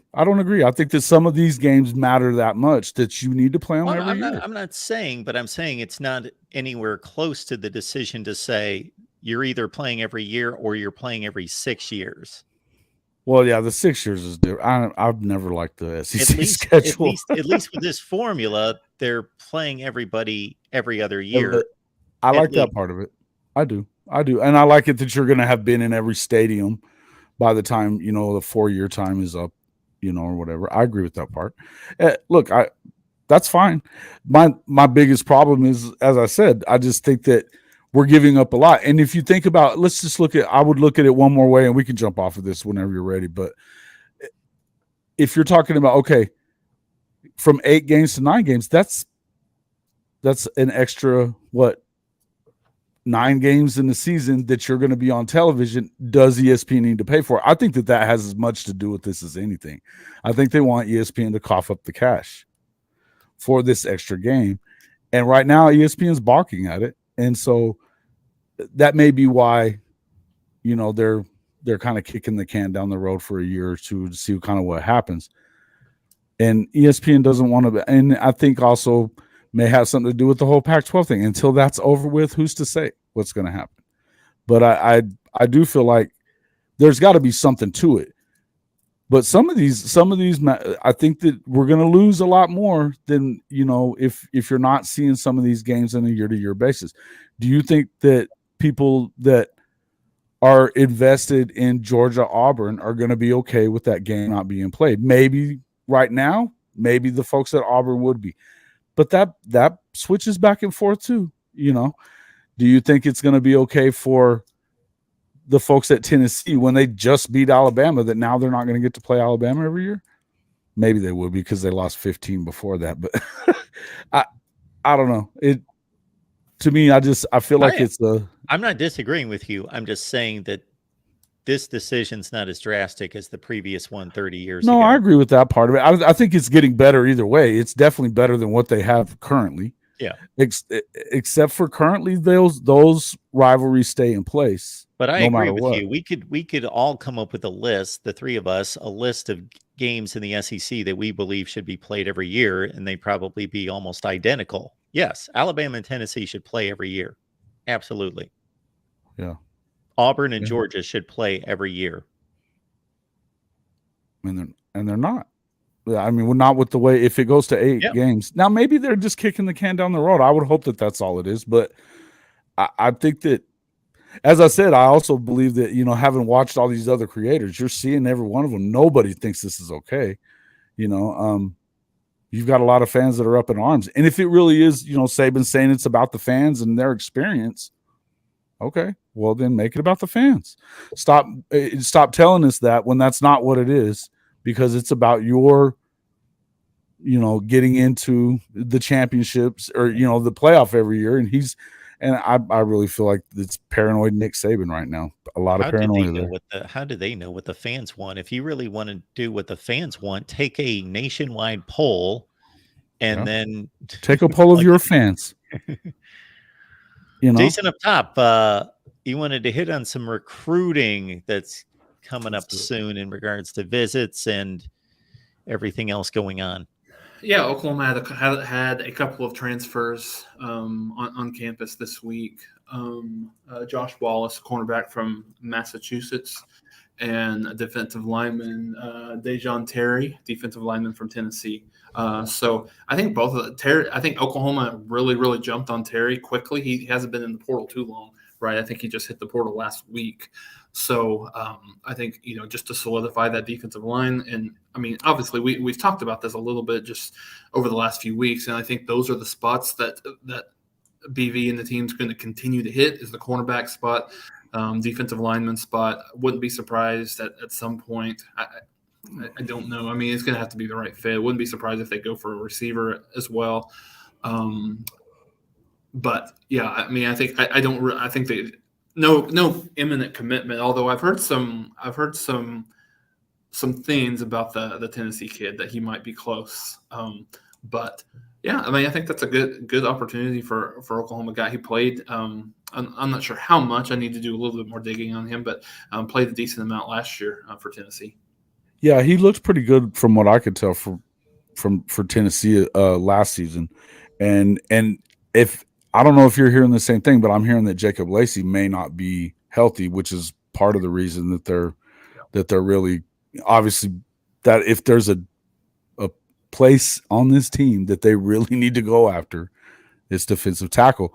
I think that some of these games matter that much that you need to play them every year. I'm not saying, but I'm saying it's not anywhere close to the decision to say you're either playing every year or you're playing every 6 years. Well, yeah, the 6 years is different. I've never liked the SEC schedule. At least with this formula, they're playing everybody every other year. I like that part of it. I do. I do. And I like it that you're going to have been in every stadium by the time, the 4-year time is up, or whatever. I agree with that part. Look, that's fine. My biggest problem is, as I said, I just think that we're giving up a lot. And if you think about, I would look at it one more way, and we can jump off of this whenever you're ready. But if you're talking about, okay, from 8 games to 9 games, that's an extra, 9 games in the season that you're going to be on television. Does ESPN need to pay for it? I think that has as much to do with this as anything. I think they want ESPN to cough up the cash for this extra game. And right now ESPN's balking at it. And so that may be why, they're kind of kicking the can down the road for a year or two to see kind of what happens. And ESPN doesn't want to, and I think also may have something to do with the whole Pac-12 thing. Until that's over with, who's to say what's going to happen? But I do feel like there's got to be something to it. But some of these, I think that we're going to lose a lot more than, if you're not seeing some of these games on a year-to-year basis. Do you think that people that are invested in Georgia Auburn are going to be okay with that game not being played? Maybe right now, maybe the folks at Auburn would be. But that switches back and forth too, Do you think it's going to be okay for the folks at Tennessee when they just beat Alabama that now they're not going to get to play Alabama every year? Maybe they would, because they lost 15 before that. But I don't know. To me, I feel like I'm not disagreeing with you. I'm just saying that this decision's not as drastic as the previous one 30 years ago. No, I agree with that part of it. I think it's getting better either way. It's definitely better than what they have currently. Yeah. Except for currently those rivalries stay in place. But I agree with you. We could all come up with a list, the three of us, a list of games in the SEC that we believe should be played every year, and they probably be almost identical. Yes, Alabama and Tennessee should play every year. Absolutely. Yeah. Auburn and Georgia should play every year. And they're not. I mean, we're not with the way, if it goes to 8 games. Now, maybe they're just kicking the can down the road. I would hope that that's all it is. But I think that, as I said, I also believe that, having watched all these other creators, you're seeing every one of them. Nobody thinks this is okay. You've got a lot of fans that are up in arms. And if it really is, Saban saying it's about the fans and their experience, okay, well, then make it about the fans. Stop telling us that when that's not what it is, because it's about your, getting into the championships or, the playoff every year. And I really feel like it's paranoid Nick Saban right now. A lot of paranoia there. How do they know what the fans want? If you really want to do what the fans want, take a nationwide poll and then take a poll of your fans. Jason up top, you wanted to hit on some recruiting that's coming up soon in regards to visits and everything else going on. Yeah, Oklahoma had a couple of transfers on campus this week. Josh Wallace, cornerback from Massachusetts, and a defensive lineman, Dejon Terry, defensive lineman from Tennessee. So I think I think Oklahoma really jumped on Terry quickly. He hasn't been in the portal too long, right? I think he just hit the portal last week. So I think, just to solidify that defensive line. And I mean, obviously we've talked about this a little bit just over the last few weeks. And I think those are the spots that BV and the team's going to continue to hit, is the cornerback spot, defensive lineman spot. Wouldn't be surprised at some point. I don't know. I mean, it's going to have to be the right fit. Wouldn't be surprised if they go for a receiver as well. But yeah, I mean, I think they no imminent commitment. Although I've heard some things about the Tennessee kid that he might be close. But yeah, I mean, I think that's a good opportunity for Oklahoma guy. He played. I'm not sure how much. I need to do a little bit more digging on him, but played a decent amount last year for Tennessee. Yeah, he looked pretty good from what I could tell for Tennessee last season, and if I don't know if you're hearing the same thing, but I'm hearing that Jacob Lacey may not be healthy, which is part of the reason that they're really, obviously, that if there's a place on this team that they really need to go after, it's defensive tackle.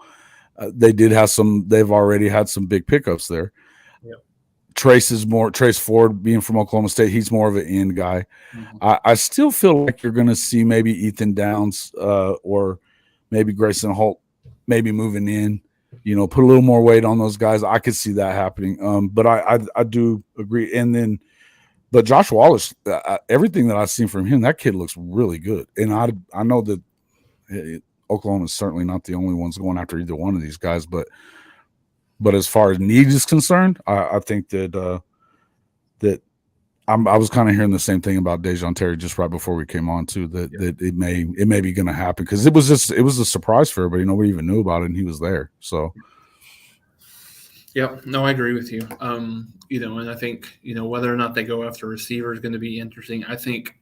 They've already had some big pickups there. Yep. Trace Ford being from Oklahoma State, he's more of an end guy. Mm-hmm. I still feel like you're going to see maybe Ethan Downs or maybe Grayson Holt maybe moving in, put a little more weight on those guys. I could see that happening. But I do agree. And then, but Josh Wallace, everything that I've seen from him, that kid looks really good. And I know that Oklahoma is certainly not the only ones going after either one of these guys, but as far as need is concerned, I think that I was kind of hearing the same thing about Dejon Terry just right before we came on too. That it may be going to happen because it was a surprise for everybody. Nobody even knew about it, and he was there. So, yeah, no, I agree with you. And I think whether or not they go after receiver is going to be interesting. I think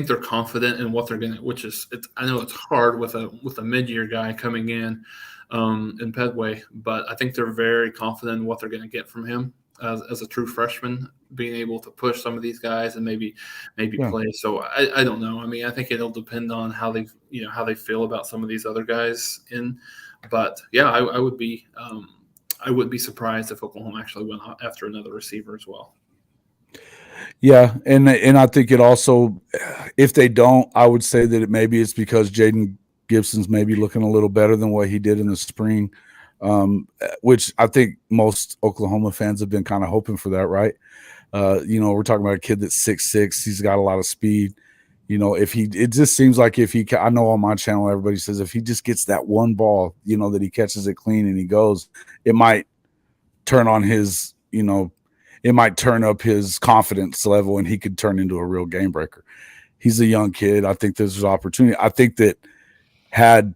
they're confident in what they're going to. I know it's hard with a mid-year guy coming in Pedway, but I think they're very confident in what they're going to get from him as a true freshman, being able to push some of these guys and maybe play. So I don't know. I mean, I think it'll depend on how they feel about some of these other guys but yeah, I would be surprised if Oklahoma actually went after another receiver as well. Yeah, and I think it also, if they don't, I would say that maybe it's because Jaden Gibson's maybe looking a little better than what he did in the spring, which I think most Oklahoma fans have been kind of hoping for that, right? We're talking about a kid that's 6'6", he's got a lot of speed. It just seems like I know on my channel everybody says if he just gets that one ball, that he catches it clean and he goes, it might turn on his, it might turn up his confidence level and he could turn into a real game breaker. He's a young kid. I think there's an opportunity. I think that had,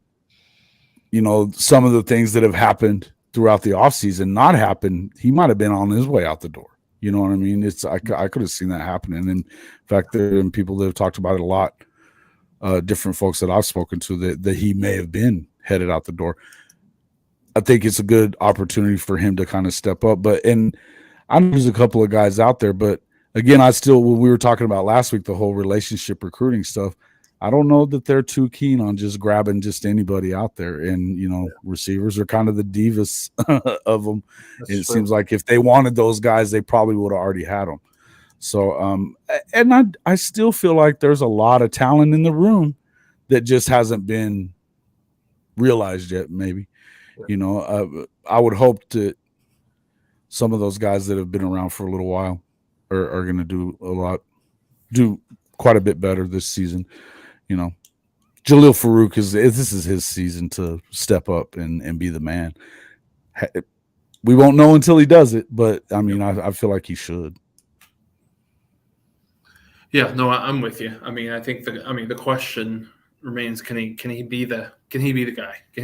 some of the things that have happened throughout the offseason not happened, he might have been on his way out the door. You know what I mean? I could have seen that happening. And in fact, there have been people that have talked about it a lot, different folks that I've spoken to, that he may have been headed out the door. I think it's a good opportunity for him to kind of step up. And I know there's a couple of guys out there, but again, when we were talking about last week, the whole relationship recruiting stuff, I don't know that they're too keen on just grabbing just anybody out there. And, receivers are kind of the divas of them. It seems like if they wanted those guys, they probably would have already had them. So, and I still feel like there's a lot of talent in the room that just hasn't been realized yet, maybe. I would hope that some of those guys that have been around for a little while are going to do quite a bit better this season. Jalil Farouk this is his season to step up and be the man. We won't know until he does it, but I mean, I feel like he should. Yeah, no, I'm with you. I mean, I think the question remains: can he be the guy? Can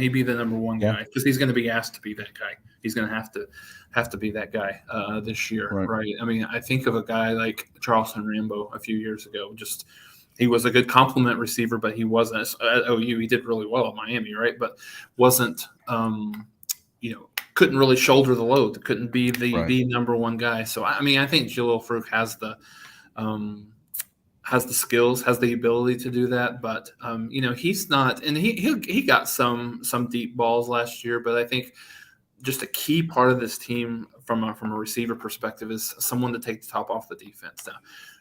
he be the number one guy? Because he's going to be asked to be that guy. He's going to have to be that guy this year, right? I mean, I think of a guy like Charleston Rambo a few years ago. He was a good complement receiver, but he wasn't at OU. He did really well at Miami, right? But wasn't, couldn't really shoulder the load. Couldn't be the number one guy. So I mean, I think Jalil Farouk has the skills, has the ability to do that. But he's not, and he got some deep balls last year. But I think just a key part of this team from a receiver perspective is someone to take the top off the defense. Now,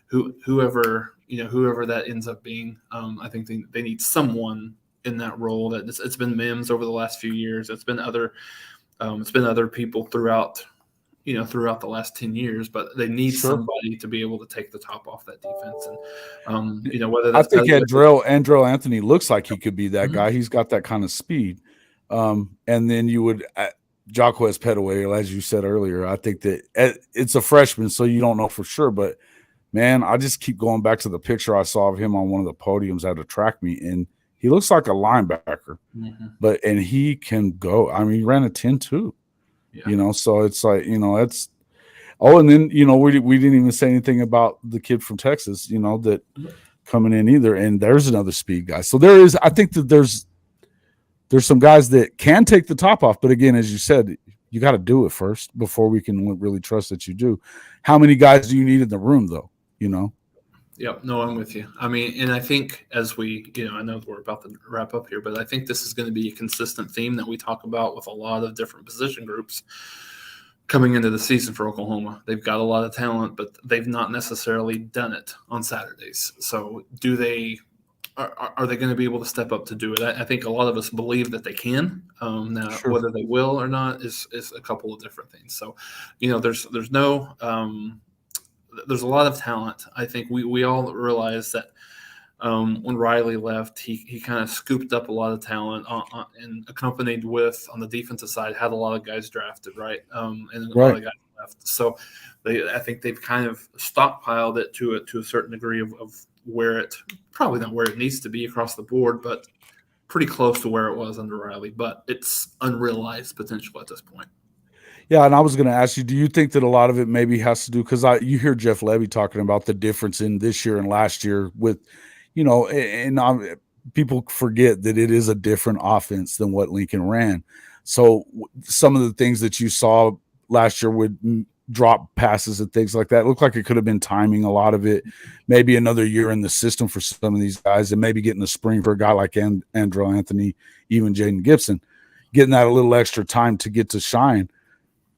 whoever that ends up being, I think they need someone in that role. That it's been Mims over the last few years. It's been other people throughout the last 10 years, but they need somebody to be able to take the top off that defense. And whether that's, I think Andrell Anthony looks like he could be that guy. He's got that kind of speed. And then you would Jacquez Petaway, as you said earlier. I think that it's a freshman, so you don't know for sure, but man, I just keep going back to the picture I saw of him on one of the podiums at a track meet, and he looks like a linebacker, and he can go. I mean, he ran a 10-2, so it's like, it's – and then, we didn't even say anything about the kid from Texas, that coming in either, and there's another speed guy. So I think that there's some guys that can take the top off, but again, as you said, you got to do it first before we can really trust that you do. How many guys do you need in the room, though? Yep. No, I'm with you. I mean, and I think as we, I know we're about to wrap up here, but I think this is going to be a consistent theme that we talk about with a lot of different position groups coming into the season for Oklahoma. They've got a lot of talent, but they've not necessarily done it on Saturdays. So are they going to be able to step up to do it? I think a lot of us believe that they can. Now, Sure. whether they will or not is a couple of different things. So, there's no there's a lot of talent. I think we all realize that when Riley left, he kind of scooped up a lot of talent and accompanied with, on the defensive side, had a lot of guys drafted, right? And a lot of guys left. So I think they've kind of stockpiled it to a certain degree of where it, probably not where it needs to be across the board, but pretty close to where it was under Riley. But it's unrealized potential at this point. Yeah, and I was going to ask you, do you think that a lot of it maybe has to do, because you hear Jeff Levy talking about the difference in this year and last year with, people forget that it is a different offense than what Lincoln ran. So some of the things that you saw last year with drop passes and things like that, looked like it could have been timing a lot of it, maybe another year in the system for some of these guys, and maybe getting the spring for a guy like Andrew Anthony, even Jaden Gibson, getting that a little extra time to get to shine.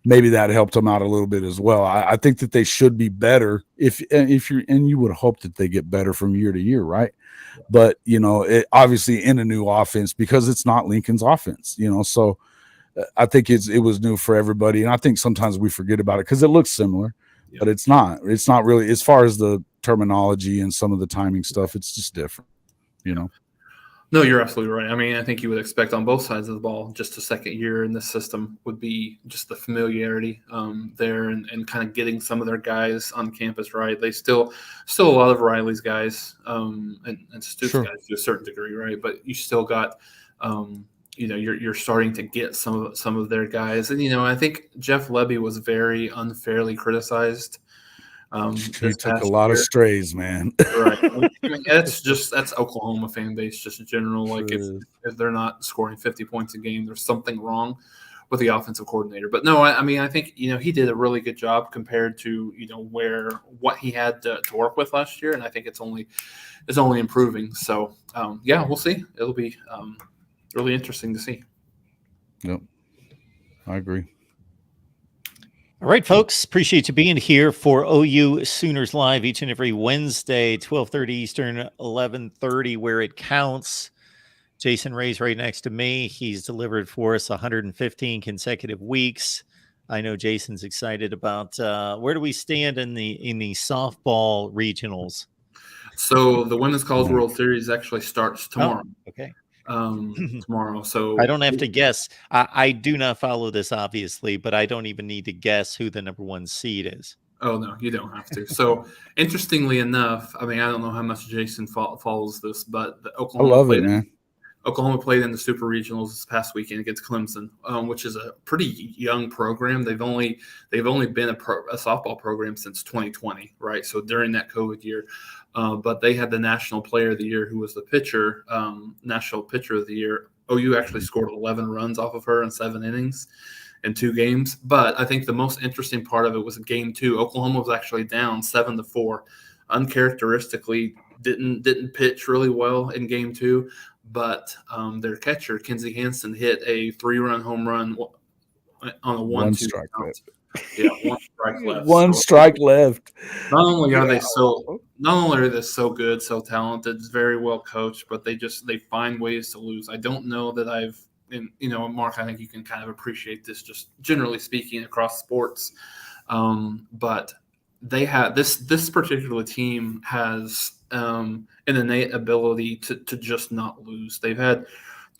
Maybe that helped them out a little bit as well. I think that they should be better if you would hope that they get better from year to year, right? But obviously in a new offense, because it's not Lincoln's offense, so I think it was new for everybody, and I think sometimes we forget about it because it looks similar, but it's not really, as far as the terminology and some of the timing stuff, it's just different, No, you're absolutely right. I mean, I think you would expect on both sides of the ball, just a second year in this system would be just the familiarity there and kind of getting some of their guys on campus, right? They still a lot of Riley's guys and Stoops guys to a certain degree, right? But you still got, you're starting to get some of their guys. And, I think Jeff Levy was very unfairly criticized. He took a lot of strays, man. Right. I mean, that's Oklahoma fan base, just in general. Like if they're not scoring 50 points a game, there's something wrong with the offensive coordinator. But no, I mean, I think he did a really good job compared to what he had to work with last year, and I think it's only improving. So we'll see. It'll be really interesting to see. Yep, I agree. All right, folks, appreciate you being here for OU Sooners Live each and every Wednesday, 12:30 Eastern, 11:30 where it counts. Jason Ray's right next to me. He's delivered for us 115 consecutive weeks. I know Jason's excited about where do we stand in the softball regionals? So the Women's College World Series actually starts tomorrow. Oh, okay. Tomorrow. So I don't have to guess. I do not follow this, obviously, but I don't even need to guess who the number one seed is. Oh, no, you don't have to. So interestingly enough, I mean, I don't know how much Jason follows this, but Oklahoma played in the Super Regionals this past weekend against Clemson, which is a pretty young program. They've only been a softball program since 2020, right? So during that COVID year, but they had the National Player of the Year, who was the pitcher, National Pitcher of the Year. OU actually scored 11 runs off of her in 7 innings in 2 games. But I think the most interesting part of it was Game 2. Oklahoma was actually down 7-4, uncharacteristically didn't pitch really well in Game 2. But their catcher, Kenzie Hansen, hit a 3-run home run on a 1-2 strike count. Yeah, 1 strike left. Strike left. Not only are they so good, so talented, very well coached, but they find ways to lose. I don't know that Mark, I think you can kind of appreciate this just generally speaking across sports. But they have this particular team has an innate ability to just not lose. They've had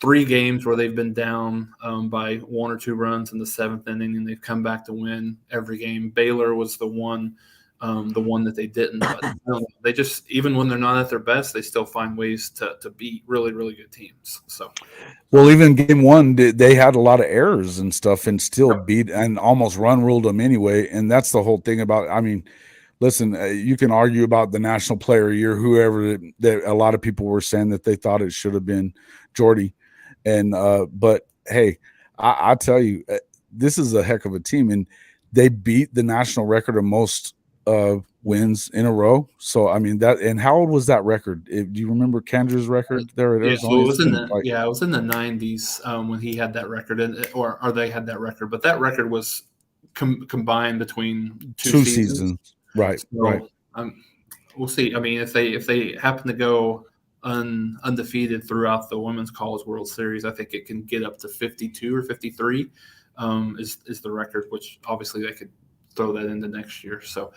3 games where they've been down by 1 or 2 runs in the 7th inning, and they've come back to win every game. Baylor was the one that they didn't. But they just, even when they're not at their best, they still find ways to beat really, really good teams. So, well, even Game 1, they had a lot of errors and stuff, and still beat and almost ruled them anyway. And that's the whole thing about. I mean, listen, you can argue about the National Player of the Year, whoever that a lot of people were saying that they thought it should have been Jordy. And but hey, I tell you, this is a heck of a team, and they beat the national record of most wins in a row. So I mean that. And how old was that record? Do you remember Kandra's record there at Yeah, Arizona? so it was it was in the 90s when he had that record, or they had that record. But that record was combined between two seasons. Right, so, right. We'll see. I mean, if they happen to go undefeated throughout the Women's College World Series, I think it can get up to 52 or 53 is the record, which obviously they could throw that into next year. So,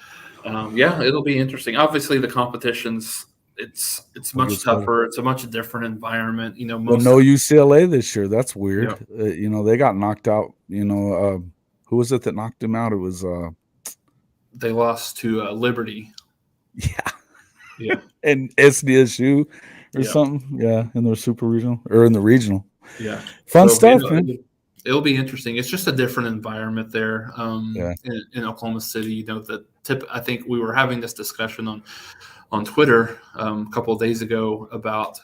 yeah, it'll be interesting. Obviously, the competition's it's much tougher. It's a much different environment. You know, but no UCLA this year. That's weird. Yeah. You know, they got knocked out. You know, who was it that knocked them out? It was they lost to Liberty. Yeah, and SDSU or something. Yeah, in their super regional or in the regional. Yeah, fun stuff, man. It'll be interesting. It's just a different environment there in Oklahoma City. You know, I think we were having this discussion on Twitter a couple of days ago about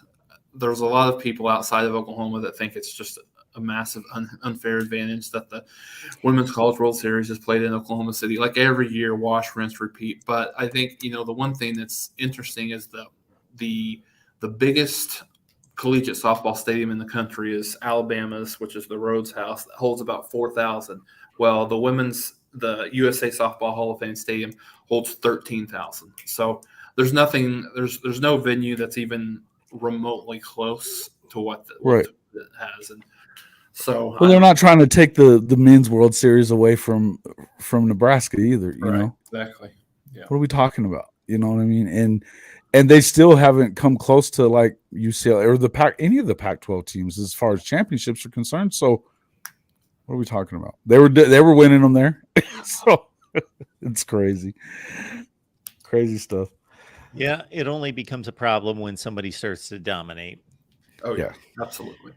there's a lot of people outside of Oklahoma that think it's just a massive unfair advantage that the Women's College World Series is played in Oklahoma City, like every year, wash, rinse, repeat. But I think, you know, the one thing that's interesting is the biggest collegiate softball stadium in the country is Alabama's, which is the Rhodes House, that holds about 4,000. Well, the USA Softball Hall of Fame Stadium holds 13,000. So there's no venue that's even remotely close to what it has. And so they're not trying to take the men's World Series away from Nebraska either, you know. Exactly. Yeah. What are we talking about? You know what I mean? And they still haven't come close to like UCLA or any of the Pac-12 teams as far as championships are concerned. So what are we talking about? They were winning them there. So it's crazy. Crazy stuff. Yeah, it only becomes a problem when somebody starts to dominate. Oh yeah, absolutely.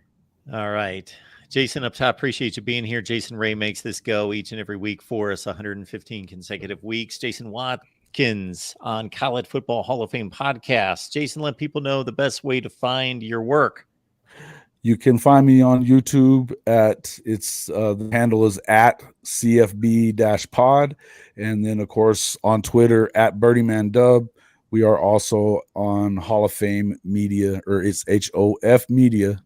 All right. Jason up top, appreciate you being here. Jason Ray makes this go each and every week for us, 115 consecutive weeks. Jason Watkins on College Football Hall of Fame podcast. Jason, let people know the best way to find your work. You can find me on YouTube the handle is at CFB-pod. And then of course on Twitter at BirdieManDub. We are also on Hall of Fame Media, or it's hofmedia.us.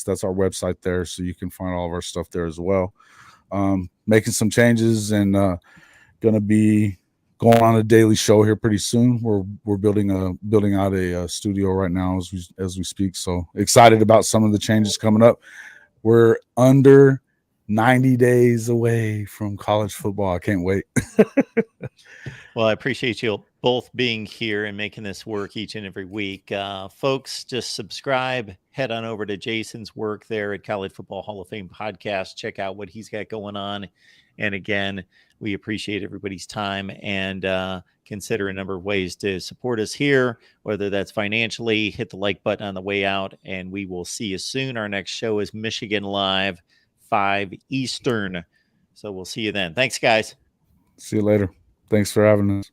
That's our website there. So you can find all of our stuff there as well. Making some changes and going to be going on a daily show here pretty soon. We're building out a studio right now as we speak. So excited about some of the changes coming up. We're under 90 days away from college football. I can't wait. Well, I appreciate you both being here and making this work each and every week. Folks, just subscribe. Head on over to Jason's work there at College Football Hall of Fame podcast. Check out what he's got going on. And again, we appreciate everybody's time and consider a number of ways to support us here, whether that's financially. Hit the like button on the way out, and we will see you soon. Our next show is Michigan Live, 5 Eastern. So we'll see you then. Thanks, guys. See you later. Thanks for having us.